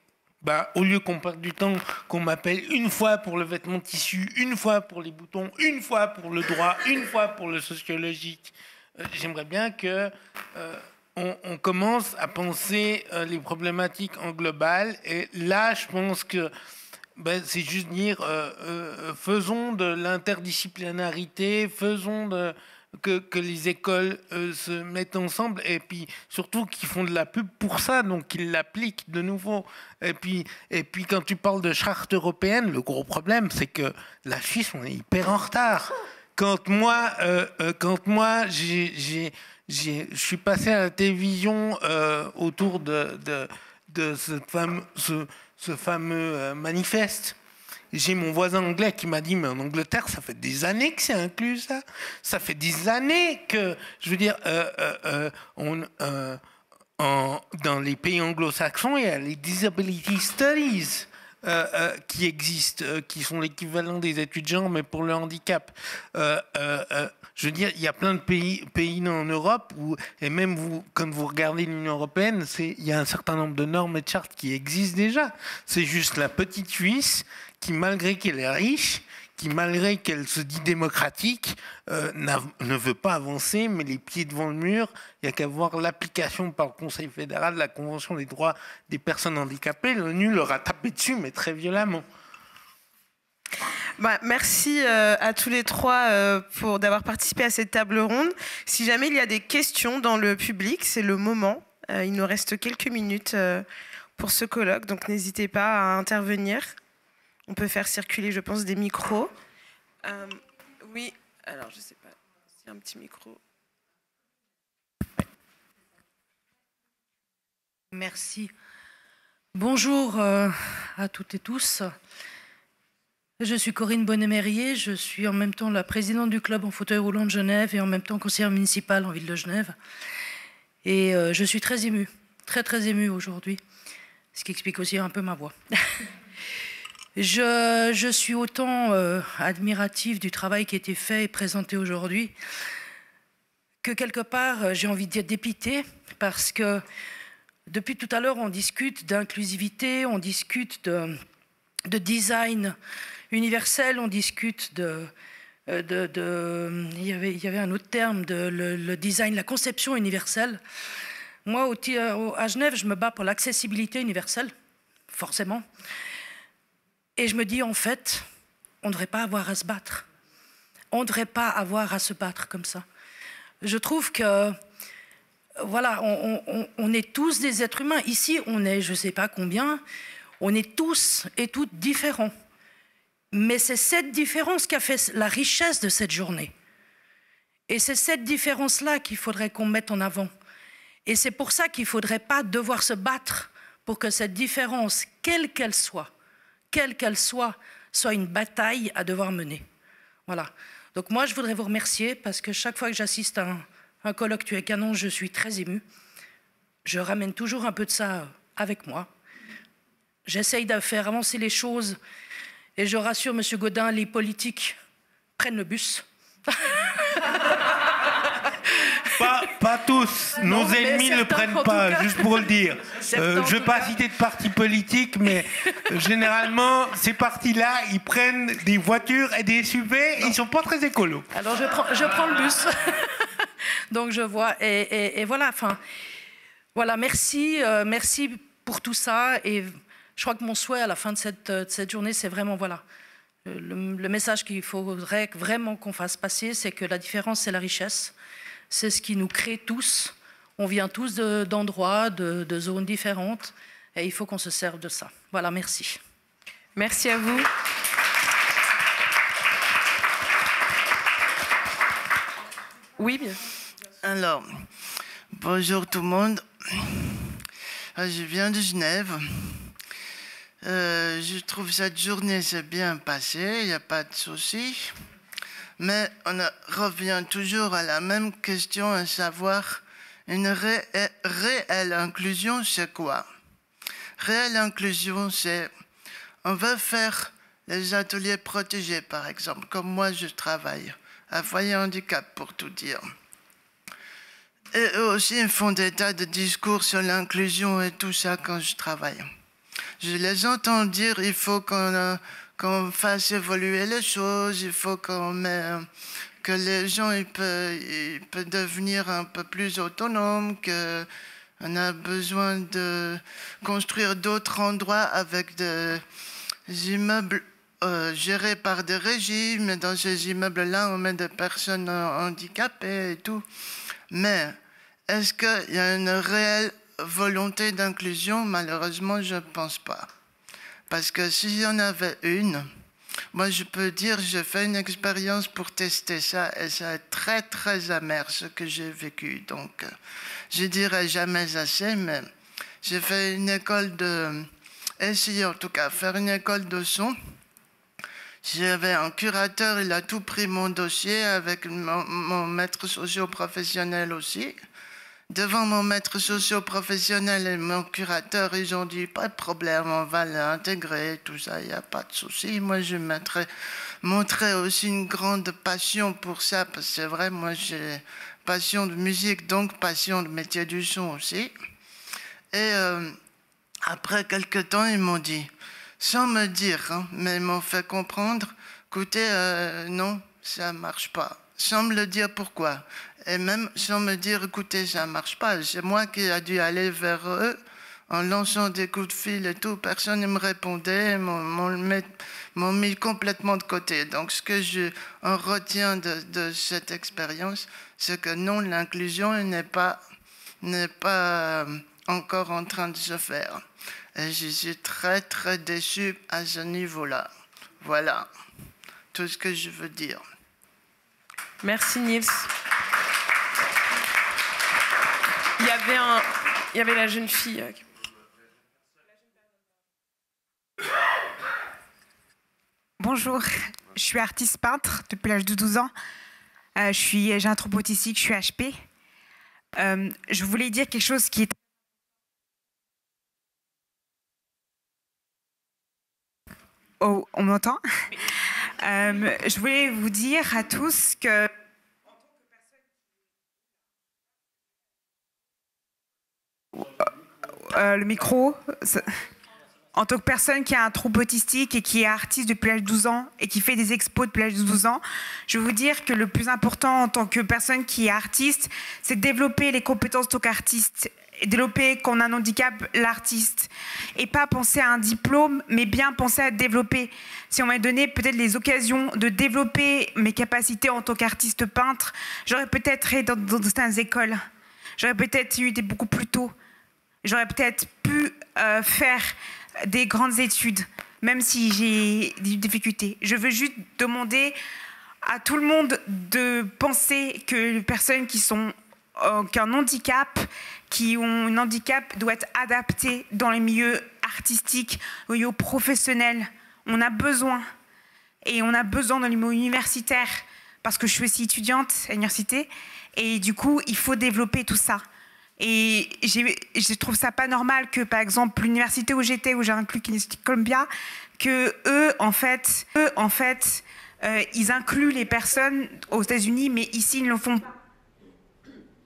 au lieu qu'on perde du temps, qu'on m'appelle une fois pour le vêtement tissu, une fois pour les boutons, une fois pour le droit, une fois pour le sociologique, j'aimerais bien que on commence à penser les problématiques en global. Et là, je pense que c'est juste dire faisons de l'interdisciplinarité, faisons que les écoles se mettent ensemble, et puis surtout qu'ils font de la pub pour ça, donc qu'ils l'appliquent de nouveau. Et puis quand tu parles de charte européenne, le gros problème, c'est que la Suisse, on est hyper en retard. Quand moi je suis passé à la télévision autour de ce fameux manifeste. J'ai mon voisin anglais qui m'a dit, mais en Angleterre, ça fait des années que c'est inclus, ça. Ça fait des années que, je veux dire, dans les pays anglo-saxons, il y a les Disability Studies qui existent, qui sont l'équivalent des étudiants, mais pour le handicap. Je veux dire, il y a plein de pays en Europe où, et même vous, quand vous regardez l'Union européenne, il y a un certain nombre de normes et de chartes qui existent déjà. C'est juste la petite Suisse qui, malgré qu'elle est riche, qui, malgré qu'elle se dit démocratique, ne veut pas avancer, met les pieds devant le mur. Il n'y a qu'à voir l'application par le Conseil fédéral de la Convention des droits des personnes handicapées. L'ONU leur a tapé dessus, mais très violemment. Merci à tous les trois d'avoir participé à cette table ronde. Si jamais il y a des questions dans le public, c'est le moment. Il nous reste quelques minutes pour ce colloque, donc n'hésitez pas à intervenir. On peut faire circuler, je pense, des micros. Oui, alors je ne sais pas s'il y a un petit micro. Merci. Bonjour à toutes et tous. Je suis Corinne Bonnet-Mérier, je suis en même temps la présidente du club en fauteuil roulant de Genève et en même temps conseillère municipale en ville de Genève. Et je suis très émue, très émue aujourd'hui, ce qui explique aussi un peu ma voix. Je suis autant admirative du travail qui a été fait et présenté aujourd'hui que quelque part, j'ai envie de dire dépitée, parce que depuis tout à l'heure, on discute d'inclusivité, on discute de design universel, on discute il y avait un autre terme, le design, la conception universelle. Moi, à Genève, je me bats pour l'accessibilité universelle, forcément. Et je me dis, en fait, on ne devrait pas avoir à se battre. On ne devrait pas avoir à se battre comme ça. Je trouve que, voilà, on est tous des êtres humains. Ici, on est, je ne sais pas combien, On est tous et toutes différents. Mais c'est cette différence qui a fait la richesse de cette journée. Et c'est cette différence-là qu'il faudrait qu'on mette en avant. Et c'est pour ça qu'il ne faudrait pas devoir se battre pour que cette différence, quelle qu'elle soit, soit une bataille à devoir mener. Voilà. Donc moi, je voudrais vous remercier parce que chaque fois que j'assiste à un colloque Tu es canon, je suis très émue. Je ramène toujours un peu de ça avec moi. J'essaye de faire avancer les choses. Et je rassure M. Gaudin, les politiques prennent le bus. Pas tous. Non, nos ennemis ne le prennent pas, cas. juste pour le dire. Je ne vais pas citer de parti politique, mais généralement, ces partis-là, ils prennent des voitures et des SUV et ils ne sont pas très écolos. Alors je prends le bus. Donc je vois. Et voilà, enfin, voilà, merci pour tout ça. Et je crois que mon souhait à la fin de cette journée, c'est vraiment, voilà, le message qu'il faudrait vraiment qu'on fasse passer, c'est que la différence, c'est la richesse. C'est ce qui nous crée tous. On vient tous d'endroits, de zones différentes. Et il faut qu'on se serve de ça. Voilà, merci. Merci à vous. Oui, bien. Alors, bonjour tout le monde. Je viens de Genève. Je trouve cette journée s'est bien passée, il n'y a pas de souci. Mais on revient toujours à la même question, à savoir une réelle inclusion, c'est quoi? Réelle inclusion, c'est on veut faire les ateliers protégés, par exemple, comme moi je travaille, à foyer handicap pour tout dire. Et eux aussi ils font des tas de discours sur l'inclusion et tout ça quand je travaille. Je les entends dire il faut qu'on fasse évoluer les choses, il faut que les gens ils peuvent devenir un peu plus autonomes, qu'on a besoin de construire d'autres endroits avec des immeubles gérés par des régies, mais dans ces immeubles-là, on met des personnes handicapées et tout. Mais est-ce qu'il y a une réelle volonté d'inclusion? Malheureusement, je ne pense pas. Parce que s'il y en avait une, moi je peux dire, j'ai fait une expérience pour tester ça et ça est très très amer ce que j'ai vécu. Donc je dirais jamais assez, mais j'ai fait une école essayé en tout cas, faire une école de son. J'avais un curateur, il a tout pris mon dossier avec mon maître socio-professionnel aussi. Devant mon maître socio-professionnel et mon curateur, ils ont dit pas de problème, on va l'intégrer, tout ça, il n'y a pas de souci. Moi, je montrais aussi une grande passion pour ça, parce que c'est vrai, moi j'ai passion de musique, donc passion de métier du son aussi. Et après quelques temps, ils m'ont dit, sans me dire, hein, mais ils m'ont fait comprendre, écoutez, non, ça ne marche pas. Sans me le dire pourquoi. Et même sans me dire, écoutez, ça ne marche pas. C'est moi qui ai dû aller vers eux en lançant des coups de fil et tout. Personne ne me répondait, m'ont mis complètement de côté. Donc ce que je en retiens de cette expérience, c'est que non, l'inclusion n'est pas encore en train de se faire. Et je suis très très déçu à ce niveau-là. Voilà tout ce que je veux dire. Merci Nils. Il y avait la jeune fille. Bonjour, je suis artiste peintre depuis l'âge de 12 ans. J'ai un trouble autistique, je suis HP. Je voulais dire quelque chose qui est... Oh, on m'entend? Je voulais vous dire à tous que... le micro... En tant que personne qui a un trouble autistique et qui est artiste depuis l'âge de 12 ans et qui fait des expos depuis l'âge de 12 ans, je veux vous dire que le plus important en tant que personne qui est artiste, c'est de développer les compétences en tant qu'artiste et développer qu'on a un handicap, l'artiste. Et pas penser à un diplôme, mais bien penser à développer. Si on m'avait donné peut-être les occasions de développer mes capacités en tant qu'artiste peintre, j'aurais peut-être été dans certaines écoles. J'aurais peut-être eu beaucoup plus tôt. J'aurais peut-être pu faire des grandes études, même si j'ai des difficultés. Je veux juste demander à tout le monde de penser que les personnes qui ont un handicap, qui ont un handicap, doivent être adaptées dans les milieux artistiques, aux milieux professionnels. On a besoin. Et on a besoin dans les milieux universitaires, parce que je suis aussi étudiante à l'université, et du coup, il faut développer tout ça. Et je trouve ça pas normal que, par exemple, l'université où j'étais, où j'ai inclus Kinetic Columbia, que eux, en fait, ils incluent les personnes aux États-Unis, mais ici, ils ne le font pas.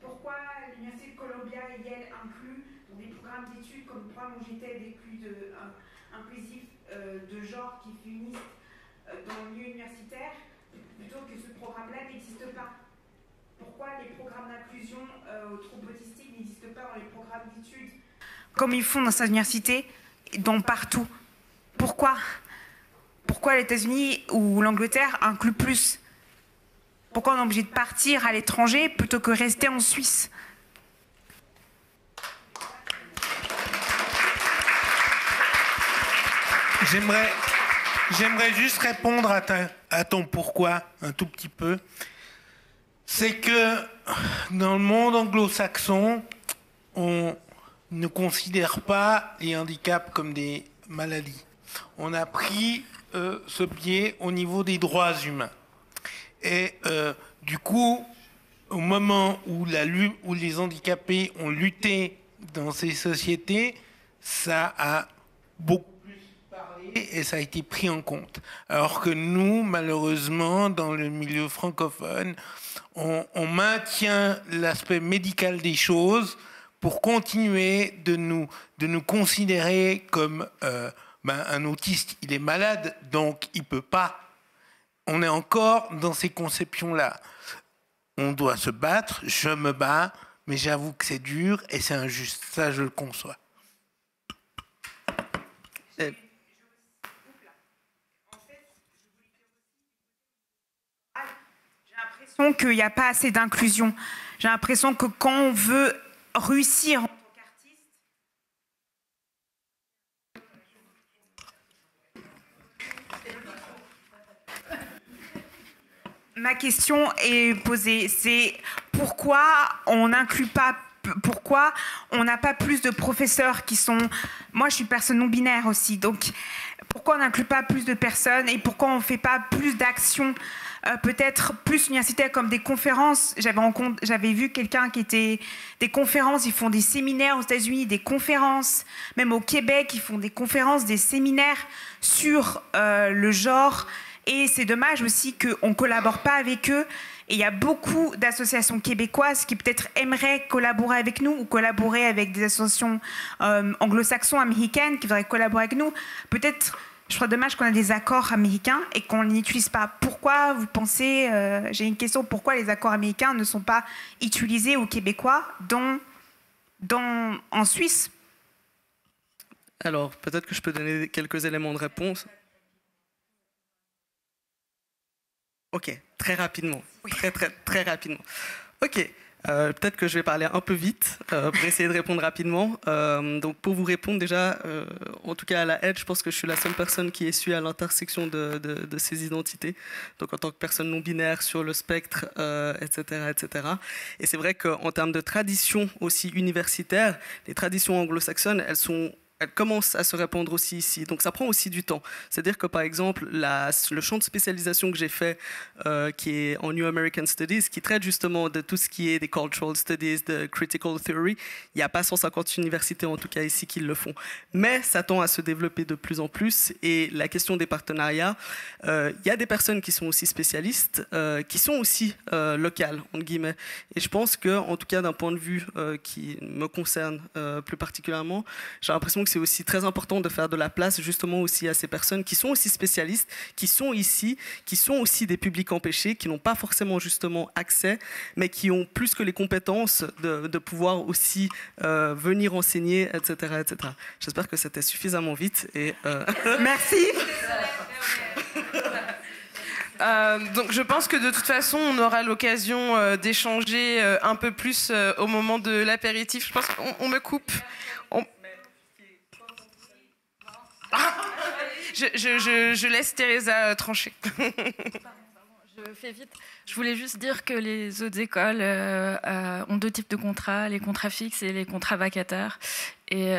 Pourquoi l'université de Columbia et Yale incluent dans des programmes d'études comme le programme où j'étais des plus inclusifs de genre qui féministes dans le milieu universitaire, plutôt que ce programme-là n'existe pas? Pourquoi les programmes d'inclusion aux troubles autistiques n'existent pas dans les programmes d'études comme ils font dans ces universités, partout? Pourquoi les États-Unis ou l'Angleterre incluent plus? Pourquoi on est obligé de partir à l'étranger plutôt que rester en Suisse? J'aimerais juste répondre à ton pourquoi un tout petit peu. C'est que dans le monde anglo-saxon, on ne considère pas les handicaps comme des maladies. On a pris ce biais au niveau des droits humains. Et du coup, au moment où les handicapés ont lutté dans ces sociétés, ça a beaucoup plus parlé et ça a été pris en compte. Alors que nous, malheureusement, dans le milieu francophone, on maintient l'aspect médical des choses pour continuer de nous considérer comme un autiste, il est malade, donc il peut pas. On est encore dans ces conceptions-là. On doit se battre, je me bats, mais j'avoue que c'est dur et c'est injuste. Ça, je le conçois. J'ai l'impression qu'il n'y a pas assez d'inclusion. J'ai l'impression que quand on veut réussir en tant qu'artiste, ma question est posée, c'est pourquoi on n'inclut pas, pourquoi on n'a pas plus de professeurs qui sont... Moi, je suis personne non binaire aussi, donc pourquoi on n'inclut pas plus de personnes et pourquoi on ne fait pas plus d'actions, peut-être plus universitaires comme des conférences. J'avais vu quelqu'un qui était... Des conférences, ils font des séminaires aux États-Unis, des conférences, même au Québec, ils font des conférences, des séminaires sur le genre. Et c'est dommage aussi qu'on ne collabore pas avec eux. Et il y a beaucoup d'associations québécoises qui peut-être aimeraient collaborer avec nous ou collaborer avec des associations anglo-saxons, américaines qui voudraient collaborer avec nous. Peut-être, je trouve dommage qu'on a des accords américains et qu'on ne l'utilise pas. Pourquoi vous pensez, j'ai une question, pourquoi les accords américains ne sont pas utilisés aux Québécois en Suisse? Alors, peut-être que je peux donner quelques éléments de réponse. Ok, très rapidement, oui. Très rapidement. Ok, peut-être que je vais parler un peu vite pour essayer de répondre rapidement. Donc pour vous répondre déjà, en tout cas à la Edge, je pense que je suis la seule personne qui est issue à l'intersection de ces identités. Donc en tant que personne non binaire sur le spectre, etc., etc. Et c'est vrai qu'en termes de tradition aussi universitaire, les traditions anglo-saxonnes, elle commence à se répandre aussi ici. Donc ça prend aussi du temps. C'est-à-dire que par exemple, le champ de spécialisation que j'ai fait, qui est en New American Studies, qui traite justement de tout ce qui est des Cultural Studies, de Critical Theory, il n'y a pas 150 universités en tout cas ici qui le font. Mais ça tend à se développer de plus en plus. Et la question des partenariats, il y a des personnes qui sont aussi spécialistes, qui sont aussi locales, entre guillemets. Et je pense que, en tout cas d'un point de vue qui me concerne plus particulièrement, j'ai l'impression que c'est aussi très important de faire de la place justement aussi à ces personnes qui sont aussi spécialistes, qui sont ici, qui sont aussi des publics empêchés, qui n'ont pas forcément justement accès, mais qui ont plus que les compétences de pouvoir aussi venir enseigner, etc., etc. J'espère que c'était suffisamment vite. Et Merci. Donc je pense que de toute façon on aura l'occasion d'échanger un peu plus au moment de l'apéritif. Je pense qu'on me coupe. Je laisse Teresa trancher. Je fais vite. Je voulais juste dire que les autres écoles ont deux types de contrats, les contrats fixes et les contrats vacataires, et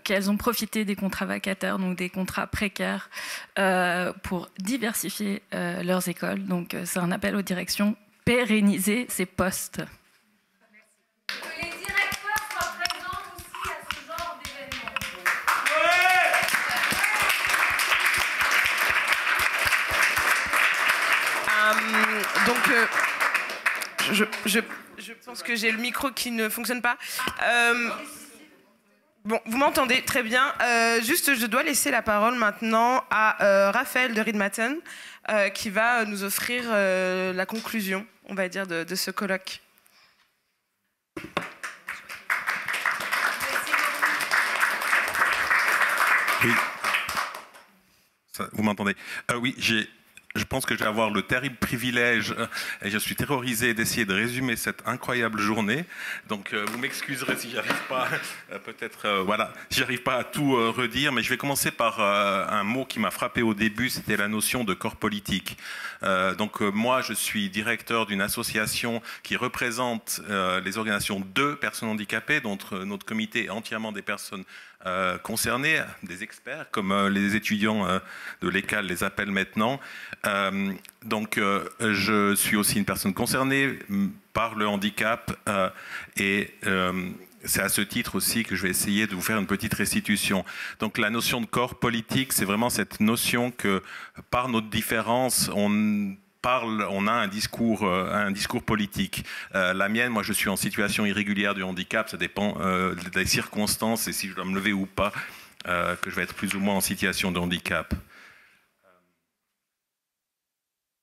qu'elles ont profité des contrats vacataires, donc des contrats précaires, pour diversifier leurs écoles. Donc c'est un appel aux directions, pérenniser ces postes. Que les directeurs soient présents aussi à ce genre d'événement. Donc, je pense que j'ai le micro qui ne fonctionne pas. Bon, vous m'entendez très bien. Juste, je dois laisser la parole maintenant à Raphaël de Riedmaten, qui va nous offrir la conclusion, on va dire, de ce colloque. Oui. Vous m'entendez? Oui, je pense que je vais avoir le terrible privilège, et je suis terrorisé d'essayer de résumer cette incroyable journée. Donc vous m'excuserez si j'arrive pas, voilà, si j'arrive pas à tout redire, mais je vais commencer par un mot qui m'a frappé au début, c'était la notion de corps politique. Moi, je suis directeur d'une association qui représente les organisations de personnes handicapées, dont notre comité est entièrement des personnes concernés, des experts, comme les étudiants de l'ECAL les appellent maintenant. Je suis aussi une personne concernée par le handicap et c'est à ce titre aussi que je vais essayer de vous faire une petite restitution. Donc la notion de corps politique, c'est vraiment cette notion que par notre différence, on a un discours politique. La mienne, moi je suis en situation irrégulière du handicap, ça dépend des circonstances et si je dois me lever ou pas, que je vais être plus ou moins en situation de handicap.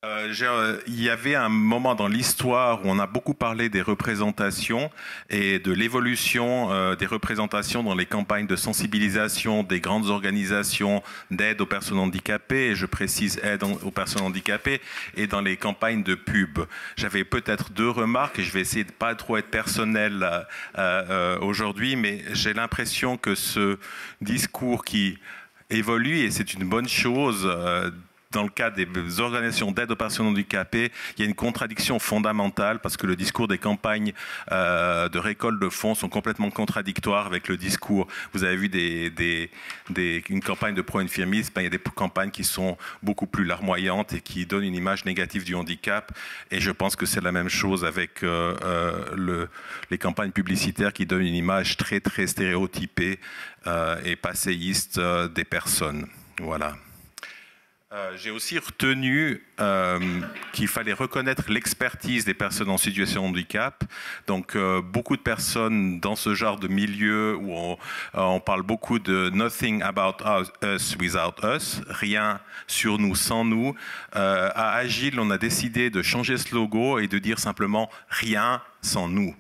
Il y avait un moment dans l'histoire où on a beaucoup parlé des représentations et de l'évolution des représentations dans les campagnes de sensibilisation des grandes organisations d'aide aux personnes handicapées, et je précise aide aux personnes handicapées, et dans les campagnes de pub. J'avais peut-être deux remarques, et je vais essayer de ne pas trop être personnel aujourd'hui, mais j'ai l'impression que ce discours qui évolue, et c'est une bonne chose, dans le cas des organisations d'aide aux personnes handicapées, il y a une contradiction fondamentale parce que le discours des campagnes de récolte de fonds sont complètement contradictoires avec le discours. Vous avez vu une campagne de pro-infirmisme, il y a des campagnes qui sont beaucoup plus larmoyantes et qui donnent une image négative du handicap. Et je pense que c'est la même chose avec les campagnes publicitaires qui donnent une image très, très stéréotypée et passéiste des personnes. Voilà. J'ai aussi retenu qu'il fallait reconnaître l'expertise des personnes en situation de handicap. Donc, beaucoup de personnes dans ce genre de milieu où on parle beaucoup de « nothing about us without us », rien sur nous sans nous. À Agile, on a décidé de changer ce logo et de dire simplement « rien sans nous ».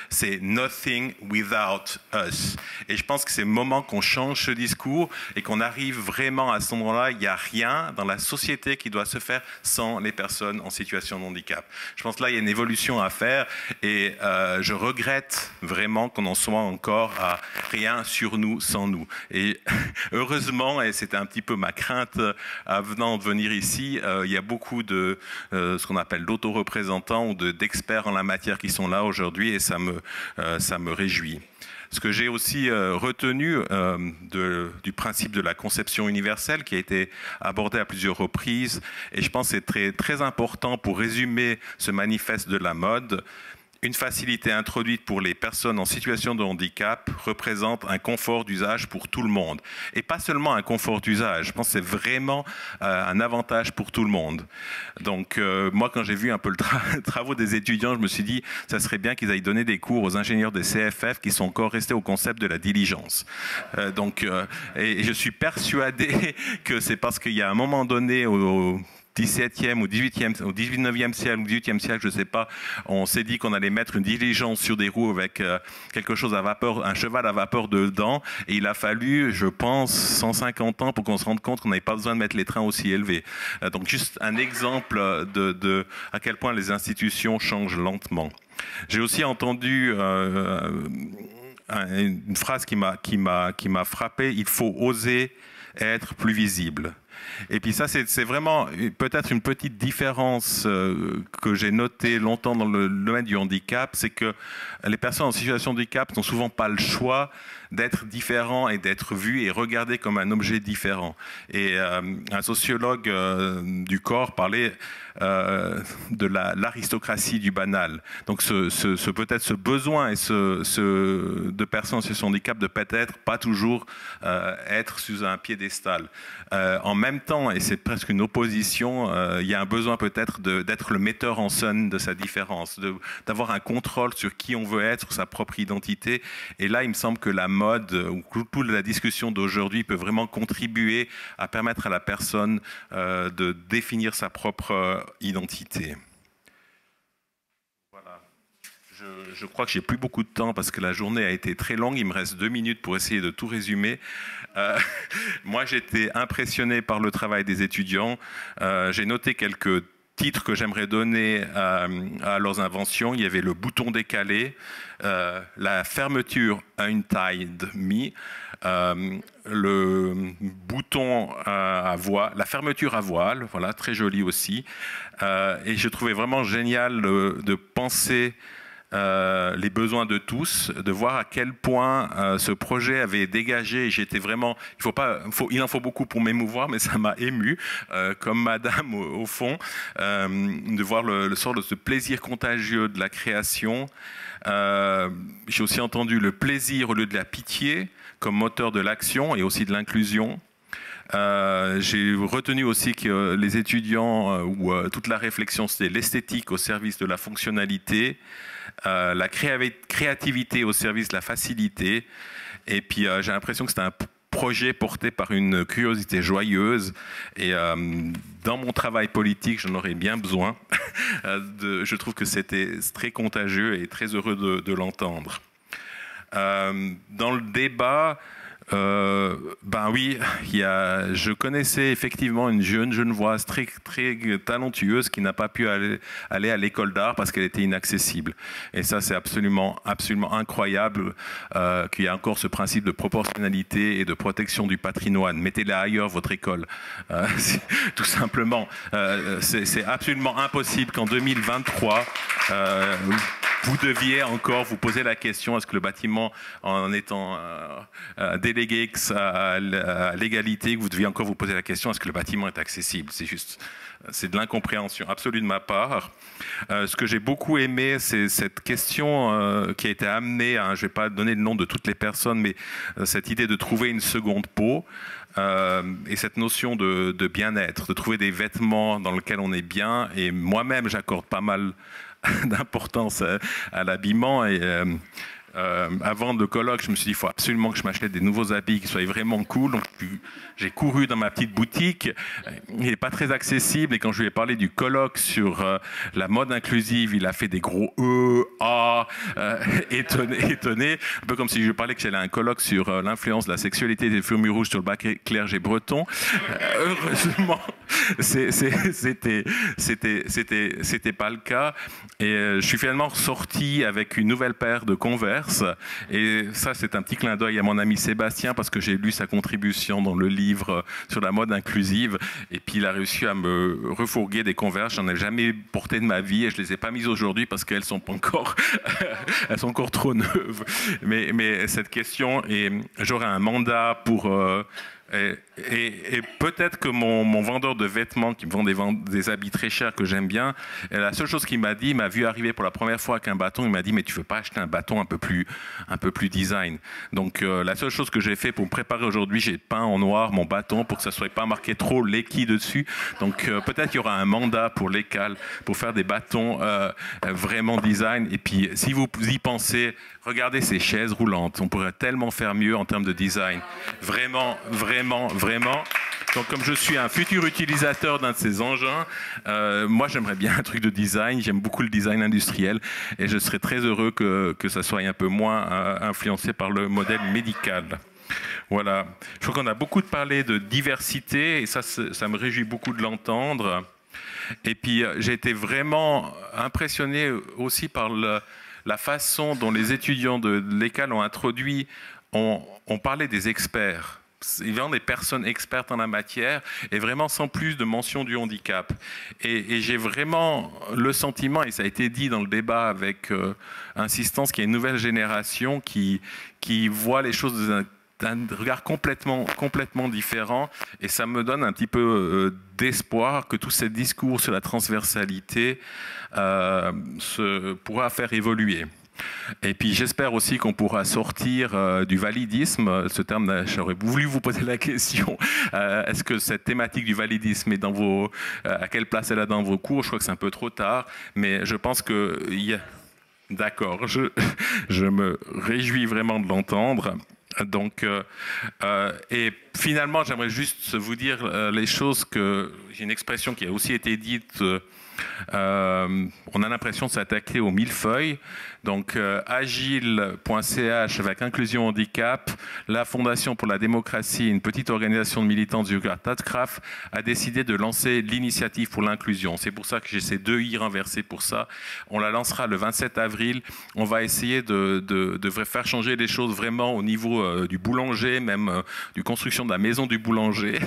C'est « nothing without us ». Et je pense que c'est le moment qu'on change ce discours et qu'on arrive vraiment à ce moment-là. Il n'y a rien dans la société qui doit se faire sans les personnes en situation de handicap. Je pense que là, il y a une évolution à faire et je regrette vraiment qu'on en soit encore à rien sur nous sans nous. Et heureusement, et c'était un petit peu ma crainte venant de venir ici, il y a beaucoup de ce qu'on appelle d'autoreprésentants ou d'experts en la matière qui sont là aujourd'hui et ça me réjouit. Ce que j'ai aussi retenu du principe de la conception universelle qui a été abordé à plusieurs reprises, et je pense que c'est très, très important pour résumer ce manifeste de la mode. Une facilité introduite pour les personnes en situation de handicap représente un confort d'usage pour tout le monde. Et pas seulement un confort d'usage, je pense que c'est vraiment un avantage pour tout le monde. Donc moi, quand j'ai vu un peu le travaux des étudiants, je me suis dit ça serait bien qu'ils aillent donner des cours aux ingénieurs des CFF qui sont encore restés au concept de la diligence. Et je suis persuadé que c'est parce qu'il y a un moment donné au 17e ou 18e, au 19e siècle ou 18e siècle, je ne sais pas, on s'est dit qu'on allait mettre une diligence sur des roues avec quelque chose à vapeur, un cheval à vapeur dedans, et il a fallu, je pense, 150 ans pour qu'on se rende compte qu'on n'avait pas besoin de mettre les trains aussi élevés. Donc juste un exemple de à quel point les institutions changent lentement. J'ai aussi entendu une phrase qui m'a frappé, il faut oser et être plus visible. Et puis ça, c'est vraiment peut-être une petite différence que j'ai notée longtemps dans le domaine du handicap, c'est que les personnes en situation de handicap n'ont souvent pas le choix d'être différents et d'être vus et regardés comme un objet différent. Et un sociologue du corps parlait de l'aristocratie du banal. Donc peut-être ce besoin et de personnes en situation de handicap de peut-être pas toujours être sous un piédestal. En même temps, et c'est presque une opposition, il y a un besoin peut-être d'être le metteur en scène de sa différence, d'avoir un contrôle sur qui on veut être, sur sa propre identité. Et là, il me semble que la mode ou toute la discussion d'aujourd'hui peut vraiment contribuer à permettre à la personne de définir sa propre identité. Voilà. Je crois que j'ai plus beaucoup de temps parce que la journée a été très longue. Il me reste 2 minutes pour essayer de tout résumer. Moi, j'étais impressionné par le travail des étudiants. J'ai noté quelques titres que j'aimerais donner à leurs inventions. Il y avait le bouton décalé, la fermeture untied me, le bouton à voile, la fermeture à voile, voilà, très joli aussi. Et je trouvais vraiment génial de penser les besoins de tous, de voir à quel point ce projet avait dégagé. J'étais vraiment, il en faut beaucoup pour m'émouvoir, mais ça m'a ému, comme Madame au fond, de voir le sort de ce plaisir contagieux de la création. J'ai aussi entendu le plaisir au lieu de la pitié comme moteur de l'action et aussi de l'inclusion. J'ai retenu aussi que les étudiants, toute la réflexion, c'était l'esthétique au service de la fonctionnalité, la créativité au service de la facilité. Et puis j'ai l'impression que c'était un projet porté par une curiosité joyeuse. Et dans mon travail politique, j'en aurais bien besoin. Je trouve que c'était très contagieux et très heureux de l'entendre. Dans le débat, ben oui, je connaissais effectivement une jeune Genevoise très, très talentueuse qui n'a pas pu aller à l'école d'art parce qu'elle était inaccessible. Et ça, c'est absolument incroyable qu'il y ait encore ce principe de proportionnalité et de protection du patrimoine. Mettez-la ailleurs, votre école. Tout simplement. C'est absolument impossible qu'en 2023, vous deviez encore vous poser la question, est-ce que le bâtiment, en étant délégué à l'égalité, que vous deviez encore vous poser la question, est-ce que le bâtiment est accessible? C'est de l'incompréhension absolue de ma part. Ce que j'ai beaucoup aimé, c'est cette question qui a été amenée, je ne vais pas donner le nom de toutes les personnes, mais cette idée de trouver une seconde peau. Et cette notion de bien-être, de trouver des vêtements dans lesquels on est bien. Et moi-même, j'accorde pas mal d'importance à l'habillement. Et avant le colloque, je me suis dit, il faut absolument que je m'achète des nouveaux habits qui soient vraiment cool. Donc, j'ai couru dans ma petite boutique. Il n'est pas très accessible. Et quand je lui ai parlé du colloque sur la mode inclusive, il a fait des gros étonné. Un peu comme si je lui parlais que j'allais à un colloque sur l'influence de la sexualité des fumures rouges sur le bac clergé breton. Heureusement, c'était pas le cas. Et je suis finalement ressorti avec une nouvelle paire de Converse. Et ça, c'est un petit clin d'œil à mon ami Sébastien parce que j'ai lu sa contribution dans le livre sur la mode inclusive. Et puis, il a réussi à me refourguer des Converse. J'en ai jamais porté de ma vie et je les ai pas mises aujourd'hui parce qu'elles sont pas encore, elles sont encore trop neuves. Mais cette question, et j'aurai un mandat pour et peut-être que mon vendeur de vêtements qui me vend des habits très chers que j'aime bien, la seule chose qu'il m'a dit, il m'a vu arriver pour la première fois avec un bâton, il m'a dit mais tu veux pas acheter un bâton un peu plus design. Donc la seule chose que j'ai fait pour me préparer aujourd'hui, j'ai peint en noir mon bâton pour que ça soit pas marqué trop Leki dessus. Donc peut-être qu'il y aura un mandat pour l'ECAL pour faire des bâtons vraiment design. Et puis si vous y pensez, regardez ces chaises roulantes, on pourrait tellement faire mieux en termes de design. Vraiment. Donc comme je suis un futur utilisateur d'un de ces engins, moi j'aimerais bien un truc de design, j'aime beaucoup le design industriel et je serais très heureux que ça soit un peu moins influencé par le modèle médical. Voilà, je crois qu'on a beaucoup parlé de diversité et ça me réjouit beaucoup de l'entendre. Et puis j'ai été vraiment impressionné aussi par la façon dont les étudiants de l'ECAL ont introduit, on parlait des experts. évidemment des personnes expertes en la matière et vraiment sans plus de mention du handicap. Et j'ai vraiment le sentiment, et ça a été dit dans le débat avec insistance, qu'il y a une nouvelle génération qui voit les choses d'un regard complètement différent, et ça me donne un petit peu d'espoir que tout ce discours sur la transversalité pourra faire évoluer. Et puis j'espère aussi qu'on pourra sortir du validisme. Ce terme, j'aurais voulu vous poser la question. Est-ce que cette thématique du validisme est dans vos... à quelle place elle a dans vos cours? Je crois que c'est un peu trop tard, mais je pense que... D'accord, je me réjouis vraiment de l'entendre. Donc, et finalement, j'aimerais juste vous dire les choses que... J'ai une expression qui a aussi été dite... on a l'impression de s'attaquer au millefeuille. Donc agile.ch avec Inclusion Handicap, la Fondation pour la démocratie, une petite organisation de militants du Tatkraft, a décidé de lancer l'initiative pour l'inclusion. C'est pour ça que j'ai ces 2 i renversés pour ça. On la lancera le 27 avril. On va essayer de faire changer les choses vraiment au niveau du boulanger, même du construction de la maison du boulanger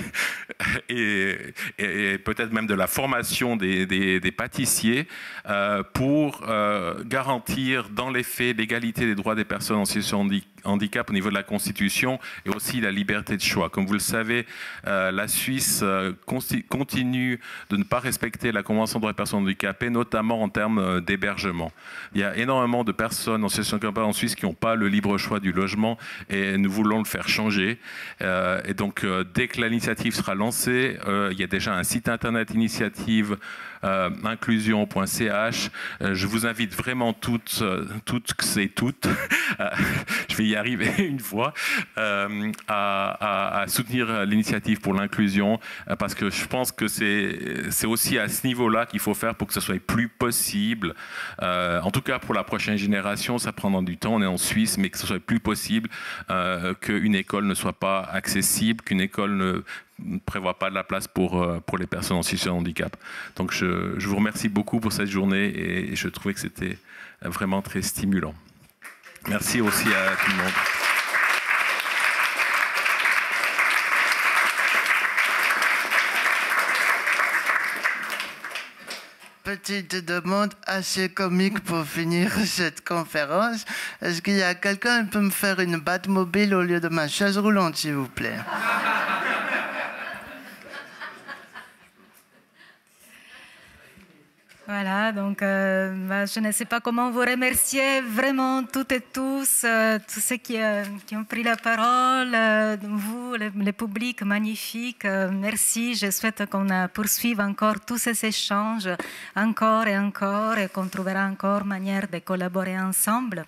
et peut-être même de la formation des pâtissiers pour garantir dans les faits l'égalité des droits des personnes en situation de handicap au niveau de la Constitution et aussi la liberté de choix. Comme vous le savez, la Suisse continue de ne pas respecter la Convention des droits des personnes handicapées, notamment en termes d'hébergement. Il y a énormément de personnes en situation de handicap en Suisse qui n'ont pas le libre choix du logement et nous voulons le faire changer. Et donc, dès que l'initiative sera lancée, il y a déjà un site internet initiative inclusion.ch. Je vous invite vraiment toutes et toutes, je vais y arriver une fois, à soutenir l'initiative pour l'inclusion, parce que je pense que c'est aussi à ce niveau-là qu'il faut faire pour que ce soit plus possible. En tout cas, pour la prochaine génération, ça prendra du temps, on est en Suisse, mais que ce soit plus possible qu'une école ne soit pas accessible, qu'une école ne prévoit pas de la place pour les personnes en situation de handicap. Donc je vous remercie beaucoup pour cette journée et je trouvais que c'était vraiment très stimulant. Merci aussi à tout le monde. Petite demande assez comique pour finir cette conférence. Est-ce qu'il y a quelqu'un qui peut me faire une Batmobile au lieu de ma chaise roulante, s'il vous plaît? Voilà, donc je ne sais pas comment vous remercier vraiment toutes et tous, tous ceux qui ont pris la parole, vous, le public magnifique, merci. Je souhaite qu'on poursuive encore tous ces échanges, encore et qu'on trouvera encore manière de collaborer ensemble.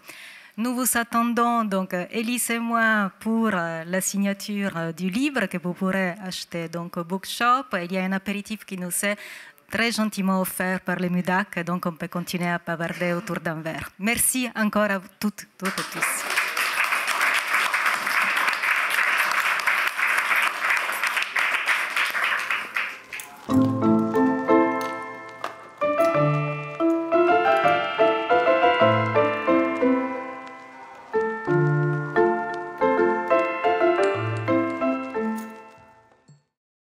Nous vous attendons, donc, Élise et moi, pour la signature du livre que vous pourrez acheter donc, au Bookshop. Il y a un apéritif qui nous est très gentiment offert par le MUDAC, donc on peut continuer à bavarder autour d'un verre. Merci encore à toutes et tous.